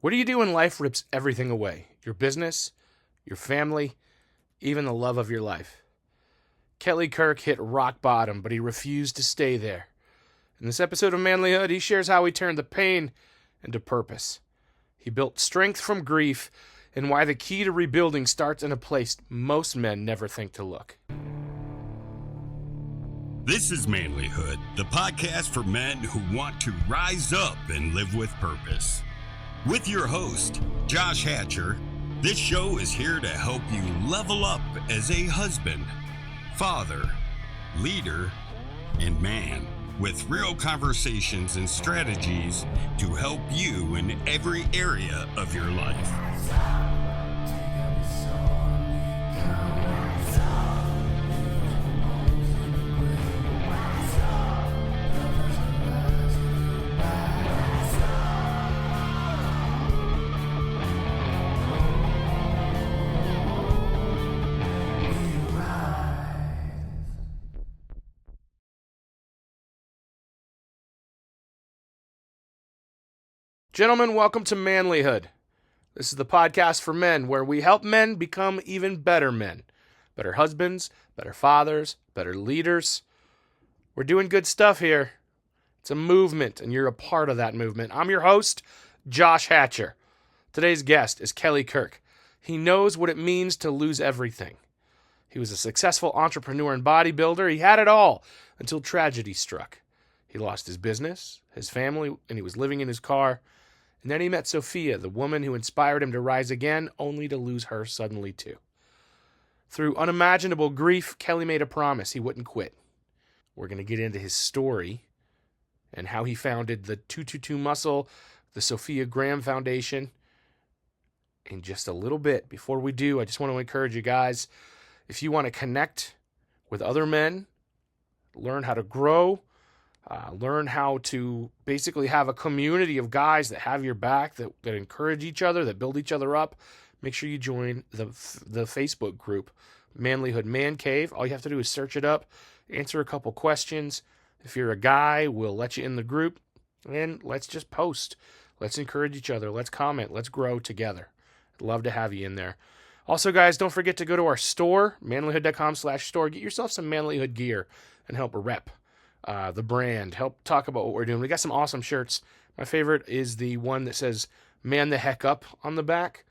What do you do when life rips everything away? Your business, your family, even the love of your life. Kelly Kirk hit rock bottom, but he refused to stay there. In this episode of Manlihood, he shares how he turned the pain into purpose. He built strength from grief and why the key to rebuilding starts in a place most men never think to look. This is Manlihood, the podcast for men who want to rise up and live with purpose. With your host, Josh Hatcher, this show is here to help you level up as a husband, father, leader, and man, with real conversations and strategies to help you in every area of your life. Gentlemen, welcome to Manlihood. This is the podcast for men where we help men become even better men. Better husbands, better fathers, better leaders. We're doing good stuff here. It's a movement, and you're a part of that movement. I'm your host, Josh Hatcher. Today's guest is Kelly Kirk. He knows what it means to lose everything. He was a successful entrepreneur and bodybuilder. He had it all until tragedy struck. He lost his business, his family, and he was living in his car. And then he met Sophia, the woman who inspired him to rise again, only to lose her suddenly too. Through unimaginable grief, Kelly made a promise he wouldn't quit. We're going to get into his story and how he founded the 222 Muscle, the Sophia Graham Foundation, in just a little bit. Before we do, I just want to encourage you guys, if you want to connect with other men, learn how to grow, learn how to basically have a community of guys that have your back, that encourage each other, that build each other up, make sure you join the Facebook group, Manlihood Man Cave. All you have to do is search it up, answer a couple questions. If you're a guy, we'll let you in the group, and let's just post. Let's encourage each other. Let's comment. Let's grow together. I'd love to have you in there. Also, guys, don't forget to go to our store, manlihood.com/store. Get yourself some Manlihood gear and help rep the brand, help talk about what we're doing. We got some awesome shirts. My favorite is the one that says "Man the Heck Up" on the back.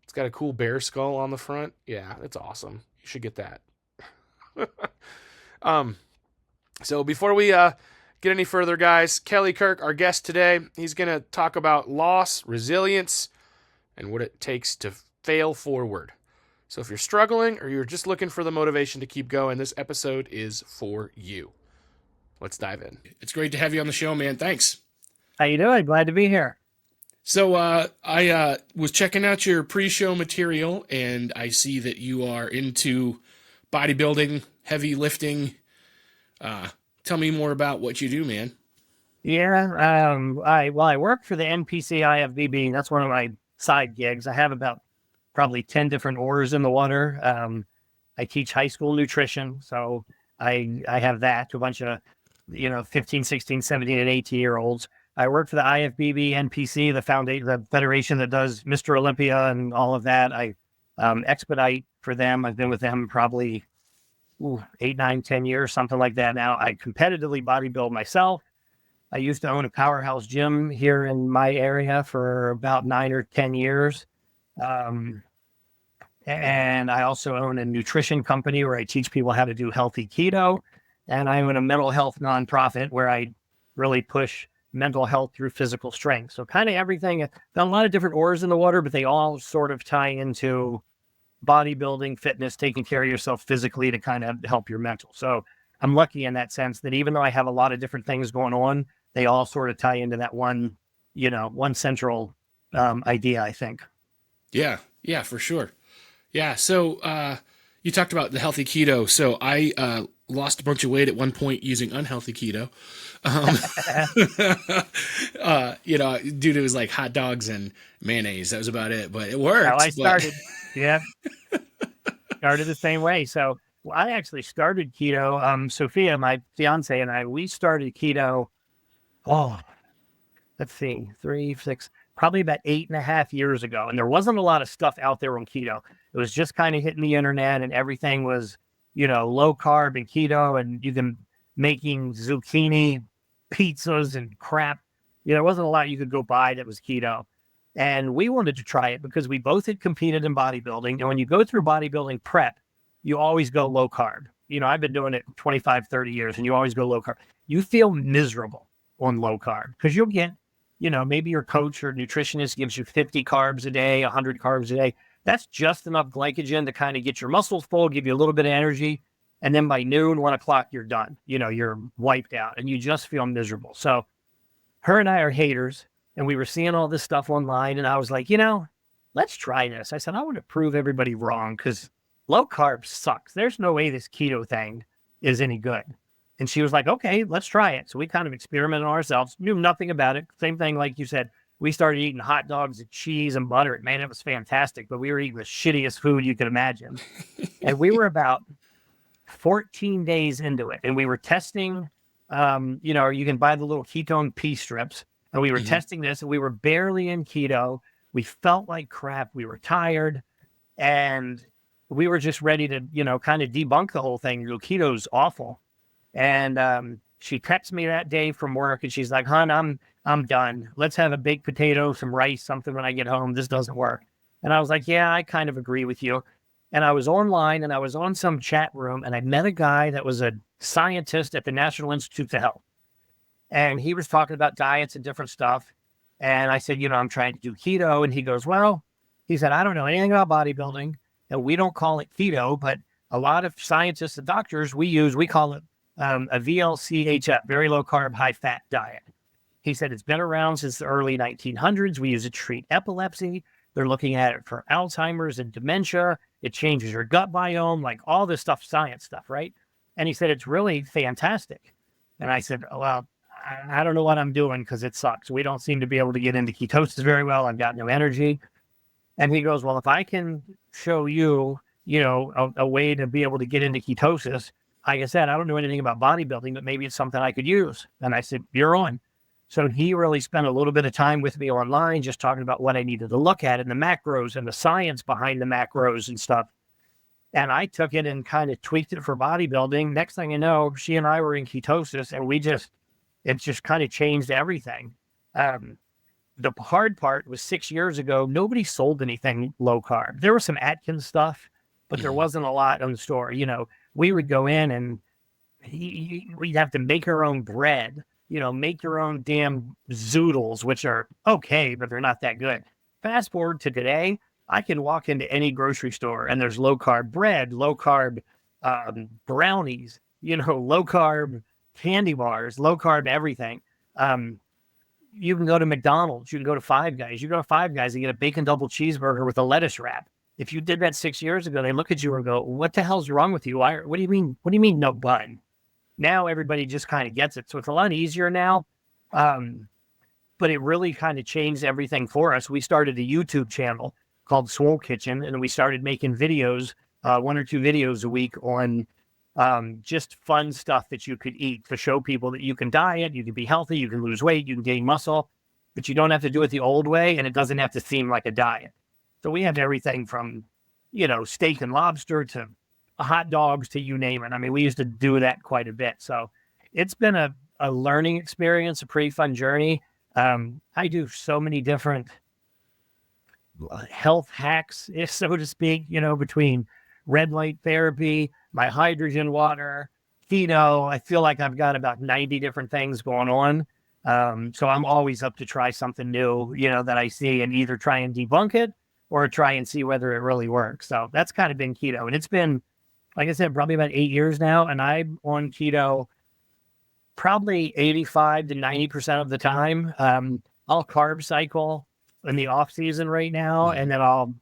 It's got a cool bear skull on the front. Yeah, it's awesome. You should get that. So before we get any further, guys, Kelly Kirk, our guest today, he's going to talk about loss, resilience, and what it takes to fail forward. So if you're struggling or you're just looking for the motivation to keep going, this episode is for you. Let's dive in. It's great to have you on the show, man. Thanks. How you doing? Glad to be here. So I was checking out your pre-show material, and I see that you are into bodybuilding, heavy lifting. Tell me more about what you do, man. Yeah, I work for the NPC IFBB. That's one of my side gigs. I have about probably 10 different oars in the water. I teach high school nutrition, so I have that to a bunch of 15, 16, 17, and 18-year-olds. I work for the IFBB NPC, the federation that does Mr. Olympia and all of that. I expedite for them. I've been with them probably 8, 9, 10 years, something like that now. I competitively bodybuild myself. I used to own a powerhouse gym here in my area for about 9 or 10 years. And I also own a nutrition company where I teach people how to do healthy keto. And I own a mental health nonprofit where I really push mental health through physical strength. So kind of everything, got a lot of different oars in the water, but they all sort of tie into bodybuilding, fitness, taking care of yourself physically to kind of help your mental. So I'm lucky in that sense that even though I have a lot of different things going on, they all sort of tie into that one central idea, I think. Yeah, for sure. Yeah, so you talked about the healthy keto. So I lost a bunch of weight at one point using unhealthy keto. Dude, it was like hot dogs and mayonnaise. That was about it, but it worked. How I started, yeah. Started the same way. So I actually started keto. Sophia, my fiance, and we started keto. Oh, let's see, probably about 8.5 years ago. And there wasn't a lot of stuff out there on keto. It was just kind of hitting the internet, and everything was, low carb and keto, and you can making zucchini pizzas and crap. There wasn't a lot you could go buy that was keto. And we wanted to try it because we both had competed in bodybuilding. And when you go through bodybuilding prep, you always go low carb. I've been doing it 25, 30 years, and you always go low carb. You feel miserable on low carb because you'll get, maybe your coach or nutritionist gives you 50 carbs a day, 100 carbs a day. That's just enough glycogen to kind of get your muscles full, give you a little bit of energy. And then by noon, 1 o'clock, you're done. You're wiped out and you just feel miserable. So her and I are haters, and we were seeing all this stuff online. And I was like, let's try this. I said, I want to prove everybody wrong because low carb sucks. There's no way this keto thing is any good. And she was like, okay, let's try it. So we kind of experimented on ourselves, knew nothing about it. Same thing, like you said, we started eating hot dogs and cheese and butter. Man, it was fantastic, but we were eating the shittiest food you could imagine. And we were about 14 days into it. And we were testing, you can buy the little ketone pea strips. And we were testing this, and we were barely in keto. We felt like crap. We were tired. And we were just ready to, kind of debunk the whole thing. Keto's awful. And she texts me that day from work, and she's like, hon, I'm done. Let's have a baked potato, some rice, something when I get home. This doesn't work. And I was like, yeah, I kind of agree with you. And I was online, and I was on some chat room, and I met a guy that was a scientist at the National Institutes of Health. And he was talking about diets and different stuff. And I said, I'm trying to do keto. And he goes, well, he said, I don't know anything about bodybuilding, and we don't call it keto, but a lot of scientists and doctors we call it a VLCHF, very low carb, high fat diet. He said it's been around since the early 1900s. We use it to treat epilepsy. They're looking at it for Alzheimer's and dementia. It changes your gut biome, like all this stuff, science stuff, right? And he said, it's really fantastic. And I said, well, I don't know what I'm doing because it sucks. We don't seem to be able to get into ketosis very well. I've got no energy. And he goes, well, if I can show you, a way to be able to get into ketosis, like I said, I don't know anything about bodybuilding, but maybe it's something I could use. And I said, you're on. So he really spent a little bit of time with me online, just talking about what I needed to look at and the macros and the science behind the macros and stuff. And I took it and kind of tweaked it for bodybuilding. Next thing you know, she and I were in ketosis, and it just kind of changed everything. The hard part was 6 years ago, nobody sold anything low carb. There was some Atkins stuff, but there wasn't a lot on the store. We would go in and we'd have to make our own bread, make your own damn zoodles, which are okay, but they're not that good. Fast forward to today, I can walk into any grocery store and there's low carb bread, low carb brownies, low carb candy bars, low carb everything. You can go to McDonald's, you can go to Five Guys. You go to Five Guys and get a bacon double cheeseburger with a lettuce wrap. If you did that 6 years ago, they look at you and go, what the hell's wrong with you? What do you mean? What do you mean no bun? Now everybody just kind of gets it. So it's a lot easier now. But it really kind of changed everything for us. We started a YouTube channel called Swole Kitchen, and we started making videos, 1 or 2 videos a week on just fun stuff that you could eat to show people that you can diet, you can be healthy, you can lose weight, you can gain muscle, but you don't have to do it the old way, and it doesn't have to seem like a diet. So we have everything from, steak and lobster to hot dogs to you name it. I mean, we used to do that quite a bit. So it's been a learning experience, a pretty fun journey. I do so many different health hacks, so to speak, between red light therapy, my hydrogen water, keto. I feel like I've got about 90 different things going on. So I'm always up to try something new, that I see, and either try and debunk it or try and see whether it really works. So that's kind of been keto. And it's been, like I said, probably about 8 years now. And I'm on keto probably 85 to 90% of the time. I'll carb cycle in the off season right now. And then I'll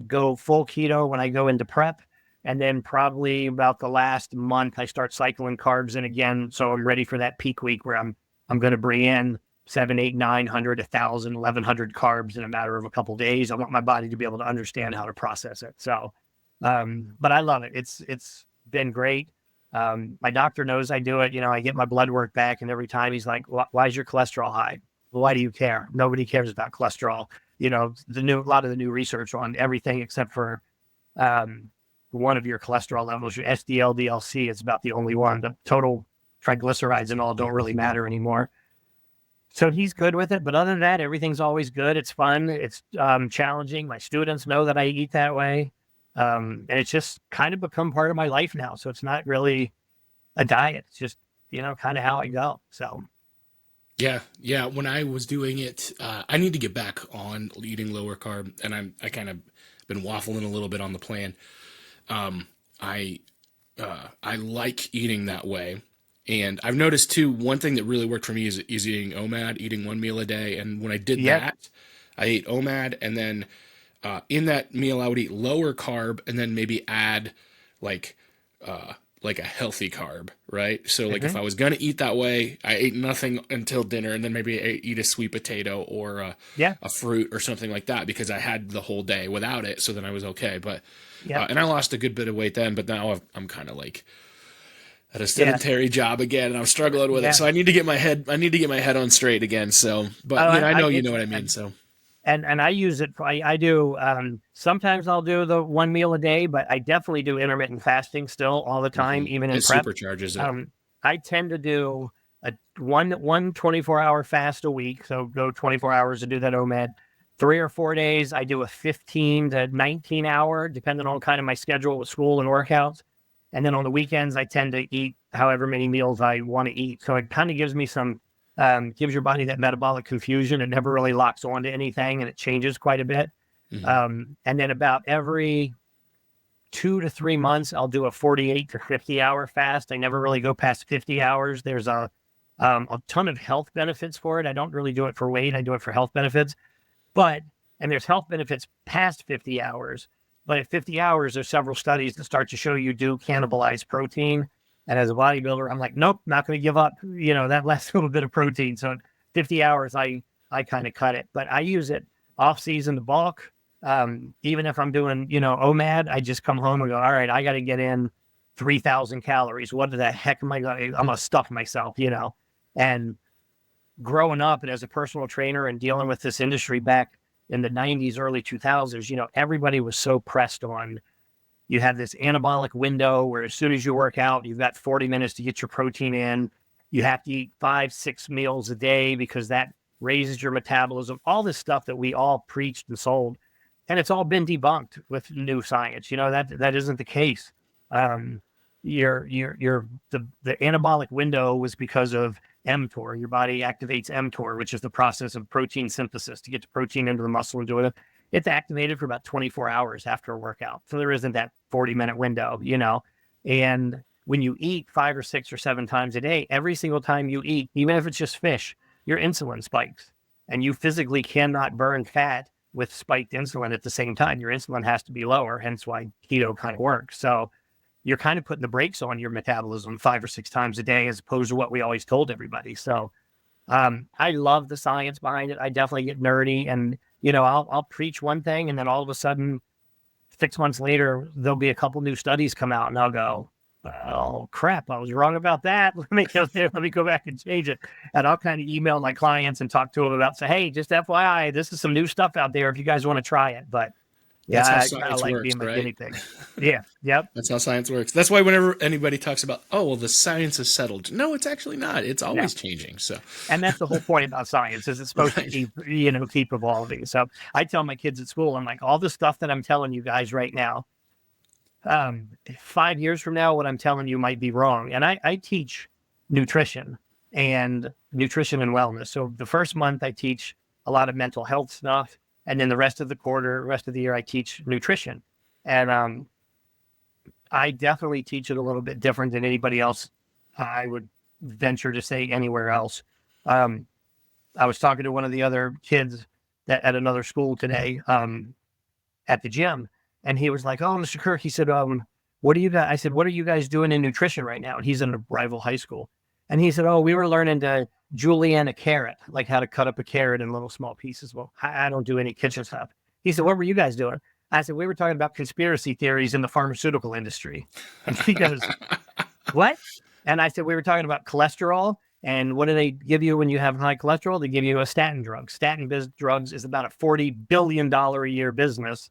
go full keto when I go into prep. And then probably about the last month, I start cycling carbs in again. So I'm ready for that peak week where I'm going to bring in 700, 800, 900, 1,000, 1,100 carbs in a matter of a couple of days. I want my body to be able to understand how to process it. So, but I love it. It's been great. My doctor knows I do it. I get my blood work back, and every time he's like, why is your cholesterol high? Why do you care? Nobody cares about cholesterol. You know, a lot of the new research on everything except for one of your cholesterol levels, your SDL, DLC is about the only one. The total triglycerides and all don't really matter anymore. So he's good with it. But other than that, everything's always good. It's fun. It's challenging. My students know that I eat that way. And it's just kind of become part of my life now. So it's not really a diet. It's just, you know, kind of how I go. So. Yeah. Yeah. When I was doing it, I need to get back on eating lower carb, and I kind of been waffling a little bit on the plan. I like eating that way. And I've noticed too, one thing that really worked for me is eating OMAD, eating one meal a day. And when I did that, I ate OMAD, and then in that meal I would eat lower carb and then maybe add like a healthy carb, right? So like if I was going to eat that way, I ate nothing until dinner, and then maybe I eat a sweet potato or a fruit or something like that, because I had the whole day without it. So then I was okay. But, and I lost a good bit of weight then, but now I'm kind of like at a sedentary job again, and I'm struggling with it. So I need to get my head on straight again. So, but I know you know what I mean. So. And I use it. I do. Sometimes I'll do the one meal a day, but I definitely do intermittent fasting still all the time, even in prep. Supercharges it. I tend to do a one 24-hour fast a week. So go 24 hours to do that OMAD. 3 or 4 days, I do a 15 to 19 hour, depending on kind of my schedule with school and workouts. And then on the weekends, I tend to eat however many meals I want to eat. So it kind of gives me some. Gives your body that metabolic confusion. It never really locks onto anything, and it changes quite a bit. And then about every 2 to 3 months, I'll do a 48 to 50 hour fast. I never really go past 50 hours. There's a ton of health benefits for it. I don't really do it for weight. I do it for health benefits. And there's health benefits past 50 hours. But at 50 hours, there's several studies that start to show you do cannibalize protein. And as a bodybuilder, I'm like, nope, not going to give up, you know, that last little bit of protein. So at 50 hours, I kind of cut it. But I use it off season to bulk. Even if I'm doing, you know, OMAD, I just come home and go, all right, I got to get in 3,000 calories. What the heck am I going to, I'm going to stuff myself, you know. And growing up and as a personal trainer and dealing with this industry back in the 90s, early 2000s, you know, everybody was so pressed on. You have this anabolic window where as soon as you work out, you've got 40 minutes to get your protein in. You have to eat 5-6 meals a day because that raises your metabolism. All this stuff that we all preached and sold, and it's all been debunked with new science. You know, that isn't the case. The anabolic window was because of mTOR. Your body activates mTOR, which is the process of protein synthesis to get the protein into the muscle and do it. It's activated for about 24 hours after a workout. So there isn't that 40-minute window, you know. And when you eat 5 or 6 or 7 times a day, every single time you eat, even if it's just fish, your insulin spikes. And you physically cannot burn fat with spiked insulin at the same time. Your insulin has to be lower, hence why keto kind of works. So you're kind of putting the brakes on your metabolism 5 or 6 times a day as opposed to what we always told everybody. So I love the science behind it. I definitely get nerdy, and you know, I'll preach one thing, and then all of a sudden, 6 months later, there'll be a couple new studies come out, and I'll go, oh crap, I was wrong about that. Let me go back and change it. And I'll kind of email my clients and talk to them about, say, hey, just FYI, this is some new stuff out there if you guys want to try it. But That's yeah, how I science like works, being my right? guinea pig. Yeah, yep. That's how science works. That's why whenever anybody talks about, oh, well, the science is settled. No, it's actually not. It's always changing. So, and that's the whole point about science is it's supposed to keep evolving. So I tell my kids at school, I'm like, all the stuff that I'm telling you guys right now, 5 years from now, what I'm telling you might be wrong. And I teach nutrition and wellness. So the first month I teach a lot of mental health stuff. And then the rest of the year, I teach nutrition. And I definitely teach it a little bit different than anybody else. I would venture to say anywhere else. I was talking to one of the other kids at another school today at the gym. And he was like, oh, Mr. Kirk, he said, what are you guys doing in nutrition right now? And he's in a rival high school. And he said, oh, we were learning to julienne a carrot, like how to cut up a carrot in little small pieces. Well, I don't do any kitchen stuff. He said, what were you guys doing? I said, we were talking about conspiracy theories in the pharmaceutical industry. And he goes, what? And I said, we were talking about cholesterol. And what do they give you when you have high cholesterol? They give you a statin drug. Drugs is about a $40 billion a year business.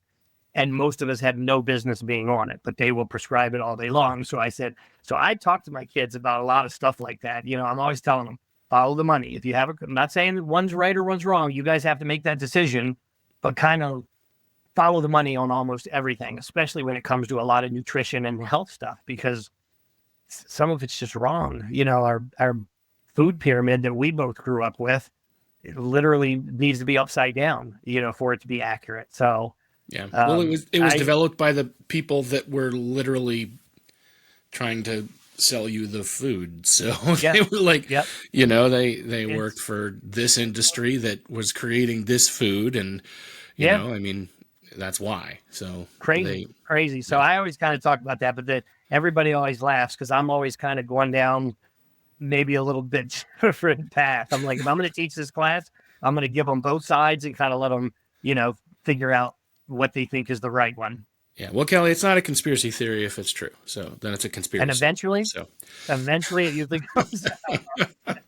And most of us have no business being on it, but they will prescribe it all day long. So I talk to my kids about a lot of stuff like that. I'm always telling them, follow the money. If you have I'm not saying that one's right or one's wrong. You guys have to make that decision, but kind of follow the money on almost everything, especially when it comes to a lot of nutrition and health stuff, because some of it's just wrong. Our food pyramid that we both grew up with, it literally needs to be upside down, for it to be accurate. So, yeah. Well, it was developed by the people that were literally trying to sell you the food. So they were like, they worked for this industry that was creating this food, and you know, I mean, that's why. So crazy. So I always kind of talk about that, but everybody always laughs because I'm always kind of going down maybe a little bit different path. I'm like, if I'm going to teach this class, I'm going to give them both sides and kind of let them, figure out what they think is the right one. Yeah. Well, Kelly, it's not a conspiracy theory if it's true. So then it's a conspiracy. And eventually it usually comes out.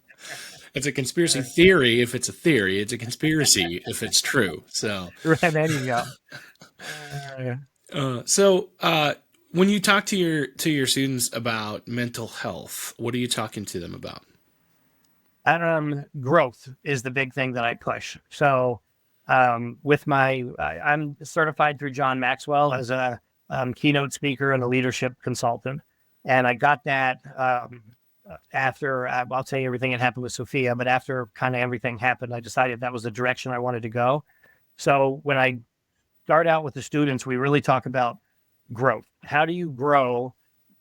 It's a conspiracy theory if it's a theory. It's a conspiracy if it's true. So there you go. When you talk to your students about mental health, what are you talking to them about? Growth is the big thing that I push. So I'm certified through John Maxwell as a keynote speaker and a leadership consultant. And I got that after, I'll tell you everything that happened with Sophia, but after kind of everything happened, I decided that was the direction I wanted to go. So when I start out with the students, we really talk about growth. How do you grow,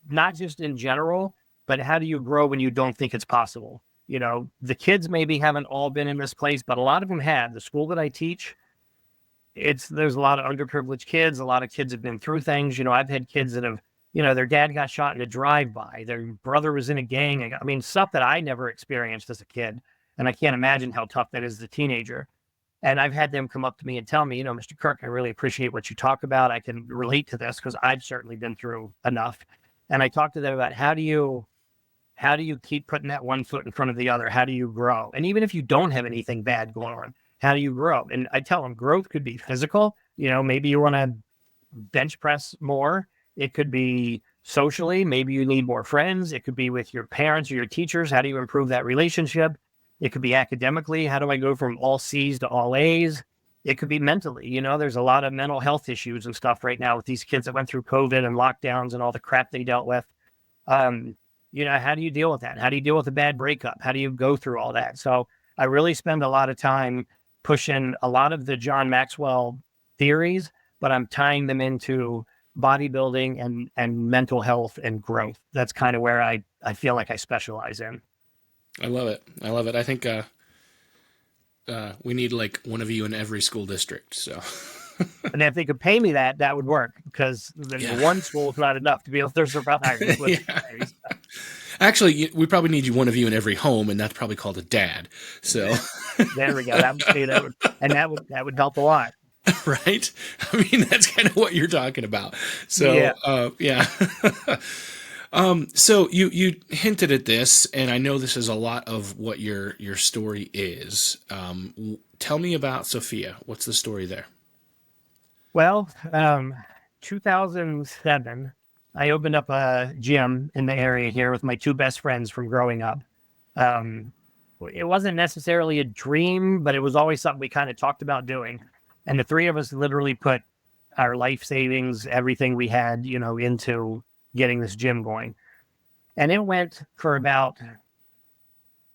not just in general, but how do you grow when you don't think it's possible? The kids maybe haven't all been in this place, but a lot of them have. The school that I teach, there's a lot of underprivileged kids. A lot of kids have been through things. I've had kids that have, their dad got shot in a drive-by. Their brother was in a gang. I mean, stuff that I never experienced as a kid. And I can't imagine how tough that is as a teenager. And I've had them come up to me and tell me, Mr. Kirk, I really appreciate what you talk about. I can relate to this because I've certainly been through enough. And I talk to them about how do you keep putting that one foot in front of the other? How do you grow? And even if you don't have anything bad going on, how do you grow? And I tell them growth could be physical. Maybe you want to bench press more. It could be socially. Maybe you need more friends. It could be with your parents or your teachers. How do you improve that relationship? It could be academically. How do I go from all C's to all A's? It could be mentally. There's a lot of mental health issues and stuff right now with these kids that went through COVID and lockdowns and all the crap they dealt with. How do you deal with that? How do you deal with a bad breakup? How do you go through all that? So I really spend a lot of time pushing a lot of the John Maxwell theories, but I'm tying them into bodybuilding and mental health and growth. That's kind of where I feel like I specialize in. I love it. I think we need like one of you in every school district. So, and if they could pay me that would work because the one school is not enough to be able to survive. Actually, we probably need one of you in every home, and that's probably called a dad. So there we go. That would help a lot. Right? I mean, that's kind of what you're talking about. So, so you hinted at this, and I know this is a lot of what your story is. Tell me about Sophia. What's the story there? Well, 2007, I opened up a gym in the area here with my two best friends from growing up. It wasn't necessarily a dream, but it was always something we kind of talked about doing. And the three of us literally put our life savings, everything we had, into getting this gym going. And it went for about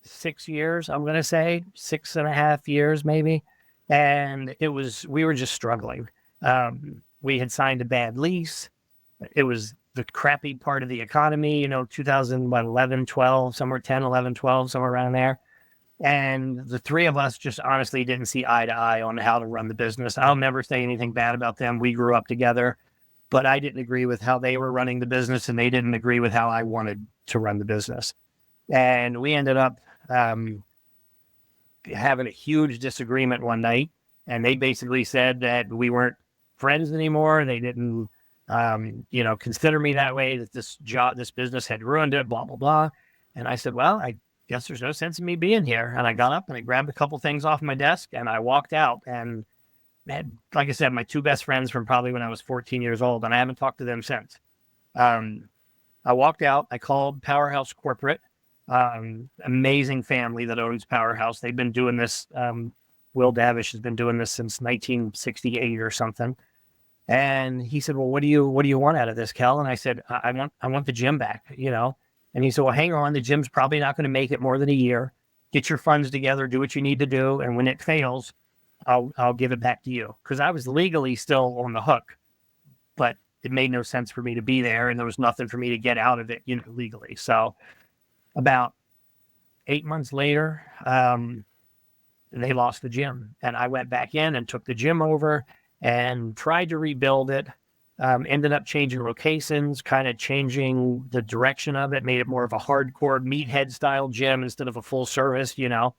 6 years, I'm going to say 6.5 years, maybe. And we were just struggling. We had signed a bad lease. It was the crappy part of the economy, 2011, 12, somewhere 10, 11, 12, somewhere around there. And the three of us just honestly didn't see eye to eye on how to run the business. I'll never say anything bad about them. We grew up together, but I didn't agree with how they were running the business, and they didn't agree with how I wanted to run the business. And we ended up having a huge disagreement one night, and they basically said that we weren't friends anymore. They didn't, consider me that way, that this business had ruined it, blah, blah, blah. And I said, well, guess there's no sense in me being here. And I got up and I grabbed a couple things off my desk and I walked out. And man, like I said, my two best friends from probably when I was 14 years old, and I haven't talked to them since. I walked out. I called Powerhouse Corporate, amazing family that owns Powerhouse. They've been doing this. Will Davish has been doing this since 1968 or something. And he said, well, what do you want out of this, Kel? And I said, I want the gym back, you know? And he said, well, hang on. The gym's probably not going to make it more than a year. Get your funds together, do what you need to do. And when it fails, I'll give it back to you. Cause I was legally still on the hook, but it made no sense for me to be there. And there was nothing for me to get out of it, you know, legally. So about 8 months later, they lost the gym and I went back in and took the gym over and tried to rebuild it. Ended up changing locations, kind of changing the direction of it, made it more of a hardcore meathead style gym instead of a full service, you know.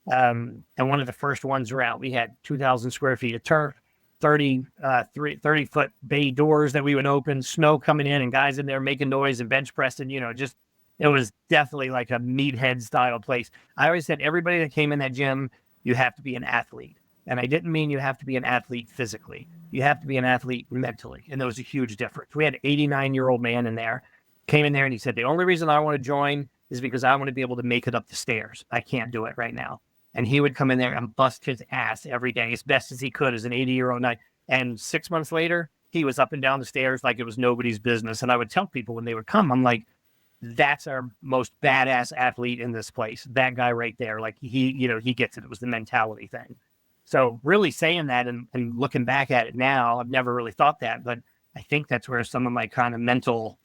And one of the first ones around, we had 2,000 square feet of turf, 30-foot bay doors that we would open, snow coming in and guys in there making noise and bench pressing, you know, just, it was definitely like a meathead style place. I always said everybody that came in that gym, you have to be an athlete. And I didn't mean you have to be an athlete physically. You have to be an athlete mentally. And there was a huge difference. We had an 89-year-old man in there, came in there and he said, the only reason I want to join is because I want to be able to make it up the stairs. I can't do it right now. And he would come in there and bust his ass every day as best as he could as an 80-year-old night. And 6 months later, he was up and down the stairs like it was nobody's business. And I would tell people when they would come, I'm like, that's our most badass athlete in this place. That guy right there. Like he gets it. It was the mentality thing. So really saying that and looking back at it now, I've never really thought that, but I think that's where some of my kind of mental,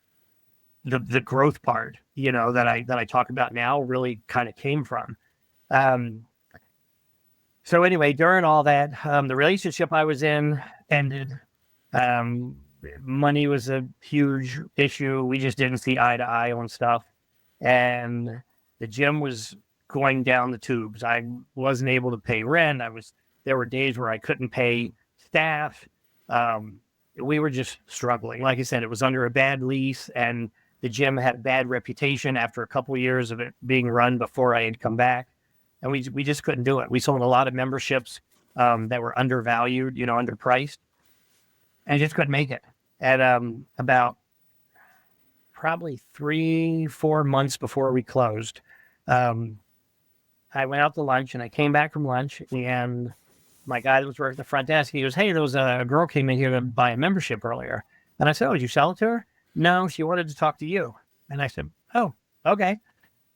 the growth part, you know, that I talk about now really kind of came from. So anyway, during all that, the relationship I was in ended. Money was a huge issue. We just didn't see eye to eye on stuff. And the gym was going down the tubes. I wasn't able to pay rent. There were days where I couldn't pay staff. We were just struggling. Like I said, it was under a bad lease and the gym had a bad reputation after a couple of years of it being run before I had come back. And we just couldn't do it. We sold a lot of memberships that were undervalued, you know, underpriced, and just couldn't make it. At about probably 3-4 months before we closed, I went out to lunch and I came back from lunch and my guy that was working at the front desk, he goes, hey, there was a girl came in here to buy a membership earlier. And I said, oh, did you sell it to her? No, she wanted to talk to you. And I said, oh, okay.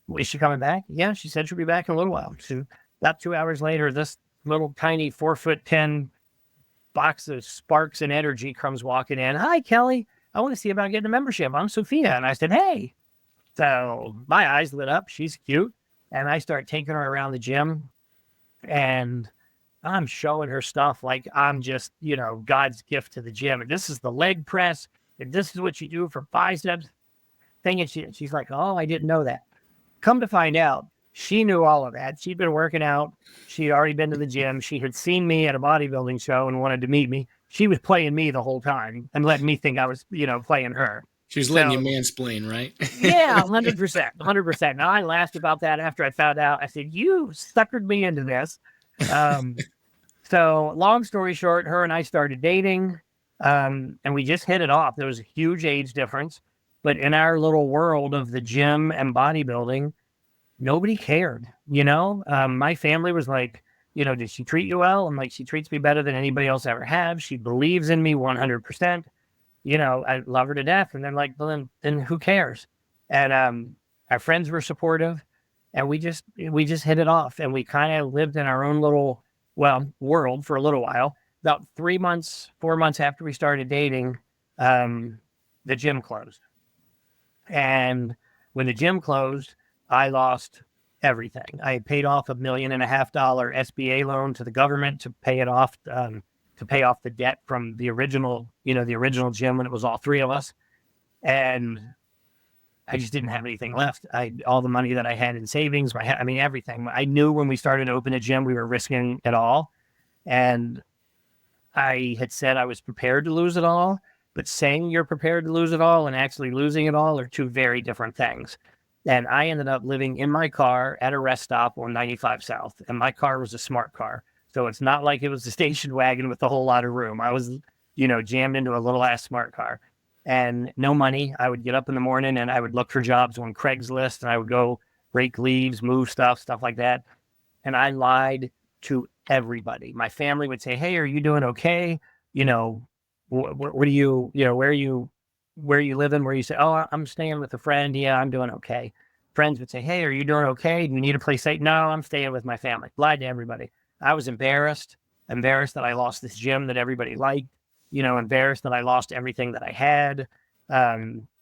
Well, is she coming back? Yeah, she said she'll be back in a little while. So about 2 hours later, this little tiny 4'10" box of sparks and energy comes walking in. Hi, Kelly. I want to see about getting a membership. I'm Sophia. And I said, hey. So my eyes lit up. She's cute. And I start taking her around the gym and I'm showing her stuff like I'm just, you know, God's gift to the gym. And this is the leg press. And this is what you do for biceps thing. And she's like, oh, I didn't know that. Come to find out, she knew all of that. She'd been working out. She'd already been to the gym. She had seen me at a bodybuilding show and wanted to meet me. She was playing me the whole time and letting me think I was, you know, playing her. She was letting you mansplain, right? Yeah, 100%. 100%. Now, I laughed about that after I found out. I said, you suckered me into this. So long story short, her and I started dating, and we just hit it off. There was a huge age difference, but in our little world of the gym and bodybuilding, nobody cared, you know? My family was like, you know, did she treat you well? I'm like, she treats me better than anybody else ever have. She believes in me 100%. You know, I love her to death. And they're like, well, then who cares? And our friends were supportive, and we just hit it off, and we kind of lived in our own little, world for a little while. About 4 months after we started dating, the gym closed. And when the gym closed, I lost everything. I had paid off $1.5 million SBA loan to the government to pay it off, to pay off the debt from the original gym when it was all three of us. And I just didn't have anything left. All the money that I had in savings, everything. I knew when we started to open a gym, we were risking it all. And I had said I was prepared to lose it all, but saying you're prepared to lose it all and actually losing it all are two very different things. And I ended up living in my car at a rest stop on 95 South. And my car was a smart car. So it's not like it was a station wagon with a whole lot of room. I was, jammed into a little ass smart car and no money. I would get up in the morning and I would look for jobs on Craigslist and I would go rake leaves, move stuff like that. And I lied to everybody. My family would say, "Hey, are you doing okay? What do you, where are you living?" Where you say, "Oh, I'm staying with a friend. Yeah, I'm doing okay." Friends would say, "Hey, are you doing okay? Do you need a place to stay?" "No, I'm staying with my family." Lied to everybody. I was embarrassed that I lost this gym that everybody liked, embarrassed that I lost everything that I had.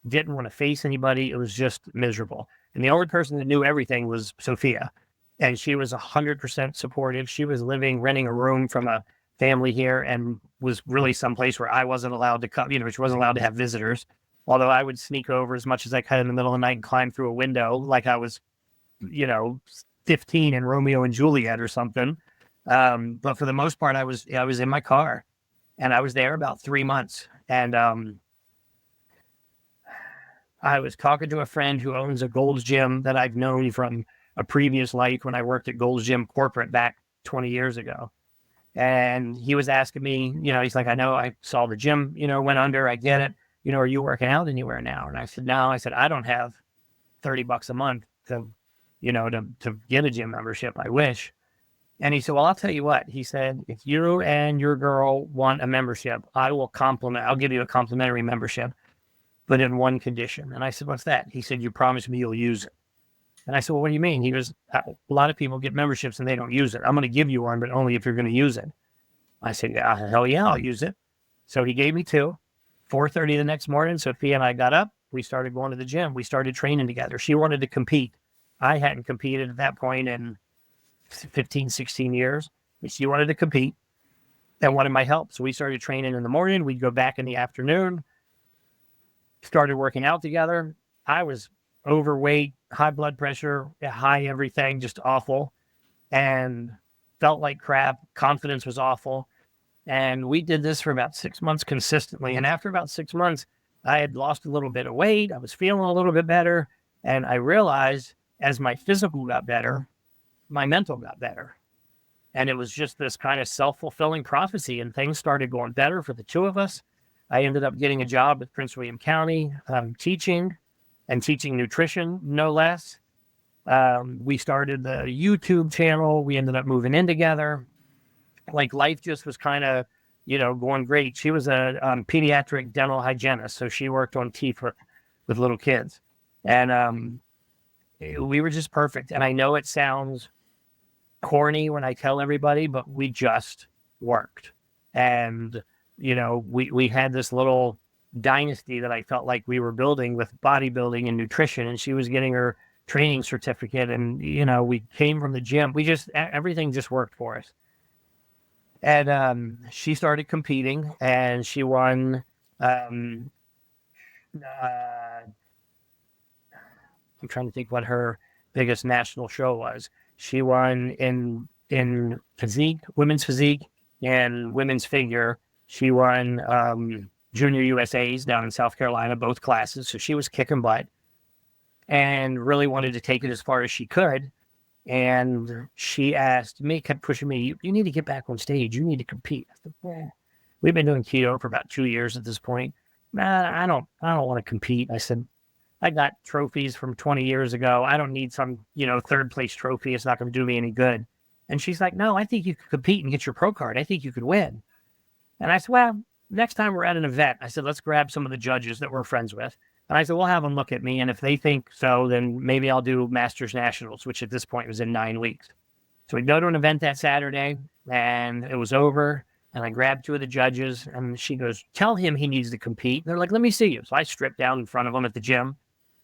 Didn't want to face anybody. It was just miserable. And the only person that knew everything was Sophia. And she was 100% supportive. She was renting a room from a family here and was really someplace where I wasn't allowed to come, she wasn't allowed to have visitors. Although I would sneak over as much as I could in the middle of the night and climb through a window like I was, 15 in Romeo and Juliet or something. But for the most part, I was in my car and I was there about 3 months. And I was talking to a friend who owns a Gold's Gym that I've known from a previous life when I worked at Gold's Gym corporate back 20 years ago. And he was asking me, he's like, "I know I saw the gym, went under. I get it. Are you working out anywhere now?" And I said, "No." I said, "I don't have $30 a month to get a gym membership. I wish." And he said, "Well, I'll tell you what." He said, "If you and your girl want a membership, I'll give you a complimentary membership, but in one condition." And I said, "What's that?" He said, "You promise me you'll use it." And I said, "Well, what do you mean?" He goes, "A lot of people get memberships and they don't use it. I'm going to give you one, but only if you're going to use it." I said, "Yeah, hell yeah, I'll use it." So he gave me two. 4:30 the next morning, Sophia and I got up. We started going to the gym. We started training together. She wanted to compete. I hadn't competed at that point in 15, 16 years, but she wanted to compete and wanted my help. So we started training in the morning. We'd go back in the afternoon, started working out together. I was overweight, high blood pressure, high everything, just awful, and felt like crap. Confidence was awful. And we did this for about 6 months consistently. And after about 6 months, I had lost a little bit of weight. I was feeling a little bit better. And I realized as my physical got better, my mental got better. And it was just this kind of self-fulfilling prophecy, and things started going better for the two of us. I ended up getting a job at Prince William County, teaching nutrition, no less. We started the YouTube channel. We ended up moving in together. Like life just was kind of, going great. She was a pediatric dental hygienist, so she worked on teeth with little kids. And we were just perfect. And I know it sounds corny when I tell everybody, but we just worked. And, we had this little dynasty that I felt like we were building with bodybuilding and nutrition, and she was getting her training certificate, and we came from the gym. Everything just worked for us. And she started competing, and she won. I'm trying to think what her biggest national show was. She won in physique, women's physique, and women's figure. She won Junior USAs down in South Carolina, both classes. So she was kicking butt and really wanted to take it as far as she could. And she asked me, kept pushing me, "You need to get back on stage. You need to compete." I said, "Well, we've been doing keto for about 2 years at this point. Nah, I don't want to compete." I said, "I got trophies from 20 years ago. I don't need some, third place trophy. It's not going to do me any good." And she's like, "No, I think you could compete and get your pro card. I think you could win." And I said, "Well, next time we're at an event," I said, "let's grab some of the judges that we're friends with." And I said, "We'll have them look at me. And if they think so, then maybe I'll do Masters Nationals," which at this point was in 9 weeks. So we go to an event that Saturday, and it was over. And I grabbed two of the judges, and she goes, "Tell him he needs to compete." They're like, "Let me see you." So I stripped down in front of them at the gym,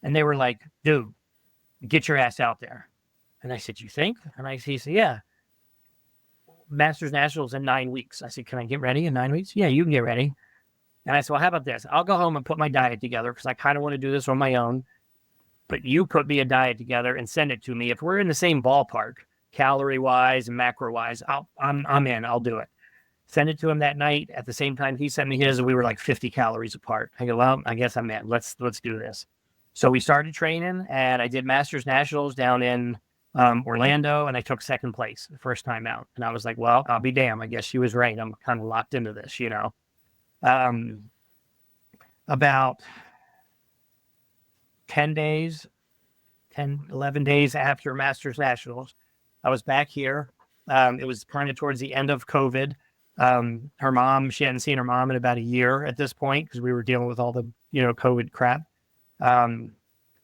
and they were like, "Dude, get your ass out there." And I said, "You think?" And he said, "Yeah. Masters Nationals in 9 weeks." I said, "Can I get ready in 9 weeks?" "Yeah, you can get ready." And I said, "Well, how about this? I'll go home and put my diet together because I kind of want to do this on my own. But you put me a diet together and send it to me. If we're in the same ballpark, calorie-wise and macro-wise, I'm in. I'll do it." Send it to him that night. At the same time, he sent me his, and we were like 50 calories apart. I go, "Well, I guess I'm in. Let's do this." So we started training, and I did Masters Nationals down in Orlando, and I took second place the first time out. And I was like, well, I'll be damned. I guess she was right. I'm kind of locked into this, you know. About 11 days after Masters Nationals, I was back here. It was kind of towards the end of COVID. Her mom, she hadn't seen her mom in about a year at this point because we were dealing with all the, COVID crap. And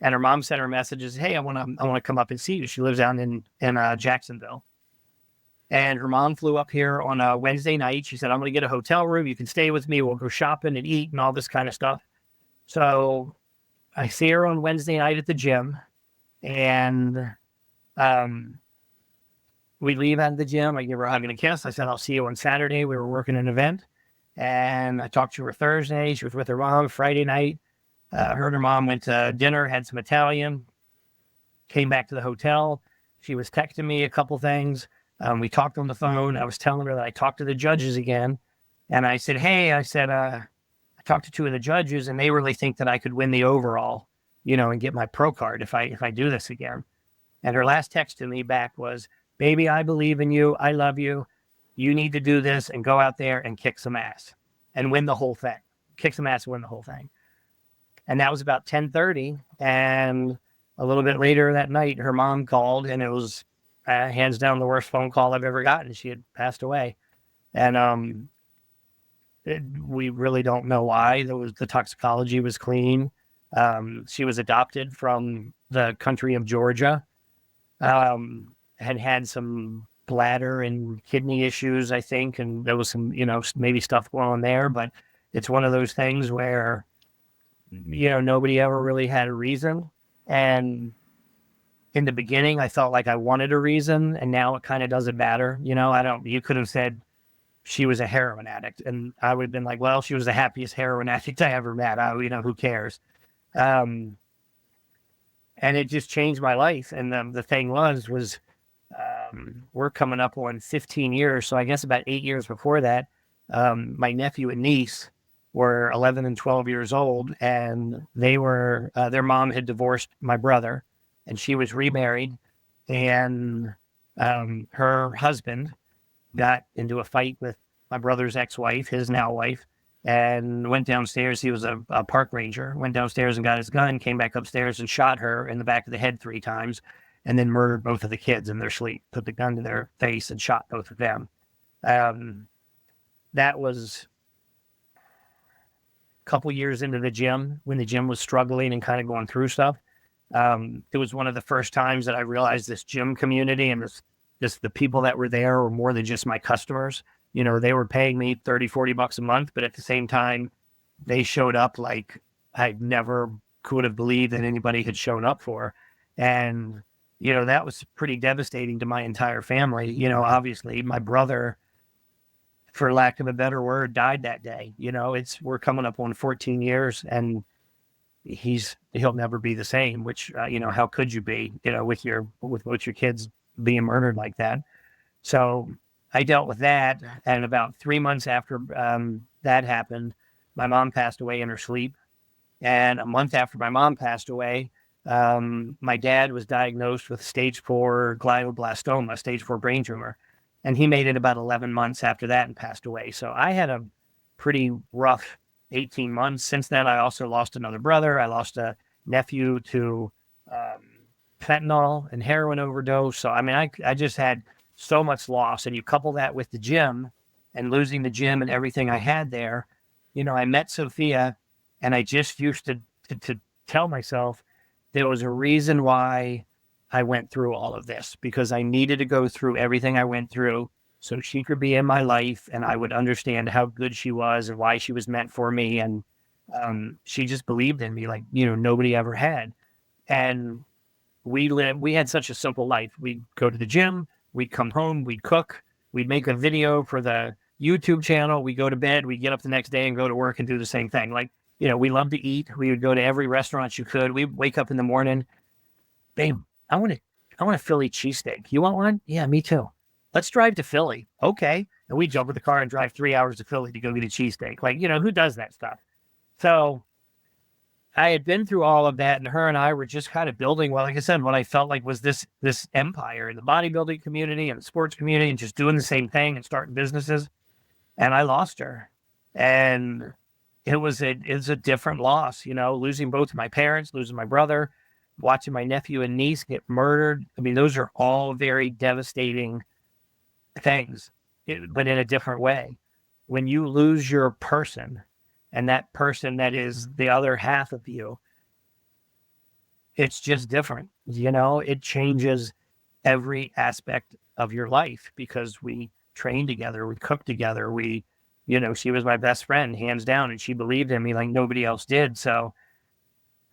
her mom sent her messages, hey, I want to come up and see you. She lives down in Jacksonville. And her mom flew up here on a Wednesday night. She said, I'm going to get a hotel room. You can stay with me. We'll go shopping and eat and all this kind of stuff. So I see her on Wednesday night at the gym, and we leave out of the gym. I give her a hug and a kiss. I said, I'll see you on Saturday. We were working an event, and I talked to her Thursday. She was with her mom Friday night. Her and her mom went to dinner, had some Italian, came back to the hotel. She was texting me a couple things. We talked on the phone. I was telling her that I talked to the judges again. And I said, hey, I talked to two of the judges, and they really think that I could win the overall, and get my pro card if I do this again. And her last text to me back was, baby, I believe in you. I love you. You need to do this and go out there and kick some ass and win the whole thing. Kick some ass and win the whole thing. And that was about 10:30. And a little bit later that night, her mom called, and it was hands down the worst phone call I've ever gotten. She had passed away. And we really don't know why. The toxicology was clean. She was adopted from the country of Georgia. Had some bladder and kidney issues, I think, and there was some, maybe stuff going on there. But it's one of those things where, nobody ever really had a reason. And in the beginning, I felt like I wanted a reason, and now it kind of doesn't matter. You could have said she was a heroin addict, and I would have been like, well, she was the happiest heroin addict I ever met. Who cares? And it just changed my life. And the thing was we're coming up on 15 years. So I guess about 8 years before that, my nephew and niece were 11 and 12 years old, and they were, their mom had divorced my brother, and she was remarried, and her husband got into a fight with my brother's ex-wife, his now wife, and went downstairs. He was a park ranger, went downstairs and got his gun, came back upstairs and shot her in the back of the head 3 times, and then murdered both of the kids in their sleep, put the gun to their face and shot both of them. That was a couple years into the gym, when the gym was struggling and kind of going through stuff. It was one of the first times that I realized this gym community and just the people that were there were more than just my customers. They were paying me $30-$40 a month, but at the same time, they showed up like I never could have believed that anybody had shown up for. And, that was pretty devastating to my entire family. Obviously my brother, for lack of a better word, died that day. We're coming up on 14 years, and he'll never be the same, which, how could you be, with both your kids being murdered like that. So I dealt with that. And about 3 months after that happened, my mom passed away in her sleep. And a month after my mom passed away, my dad was diagnosed with stage 4 glioblastoma, stage 4 brain tumor. And he made it about 11 months after that and passed away. So I had a pretty rough 18 months. Since then, I also lost another brother. I lost a nephew to fentanyl and heroin overdose. So, I just had so much loss. And you couple that with the gym and losing the gym and everything I had there. I met Sophia, and I just used to tell myself there was a reason why I went through all of this, because I needed to go through everything I went through so she could be in my life and I would understand how good she was and why she was meant for me. And she just believed in me like, nobody ever had. And we had such a simple life. We'd go to the gym, we'd come home, we'd cook, we'd make a video for the YouTube channel, we'd go to bed, we'd get up the next day and go to work and do the same thing. Like, we love to eat. We would go to every restaurant you could. We'd wake up in the morning, babe, I want a Philly cheesesteak. You want one? Yeah, me too. Let's drive to Philly. Okay. And we jump in the car and drive 3 hours to Philly to go get a cheesesteak. Like, who does that stuff? So I had been through all of that, and her and I were just kind of building, well, like I said, what I felt like was this empire in the bodybuilding community and the sports community, and just doing the same thing and starting businesses. And I lost her. And it was a different loss, losing both my parents, losing my brother, watching my nephew and niece get murdered. I mean, those are all very devastating things, but in a different way. When you lose your person, and that person that is the other half of you, it's just different. It changes every aspect of your life, because we trained together, we cooked together, she was my best friend, hands down, and she believed in me like nobody else did. So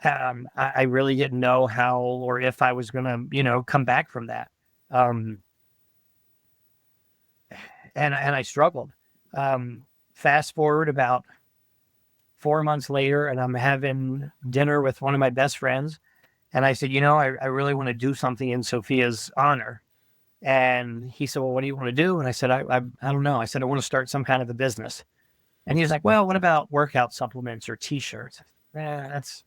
I really didn't know how or if I was going to, come back from that. And I struggled. Fast forward about 4 months later, and I'm having dinner with one of my best friends. And I said, I really want to do something in Sophia's honor. And he said, well, what do you want to do? And I said, I don't know. I said, I want to start some kind of a business. And he was like, well, what about workout supplements or t-shirts? There's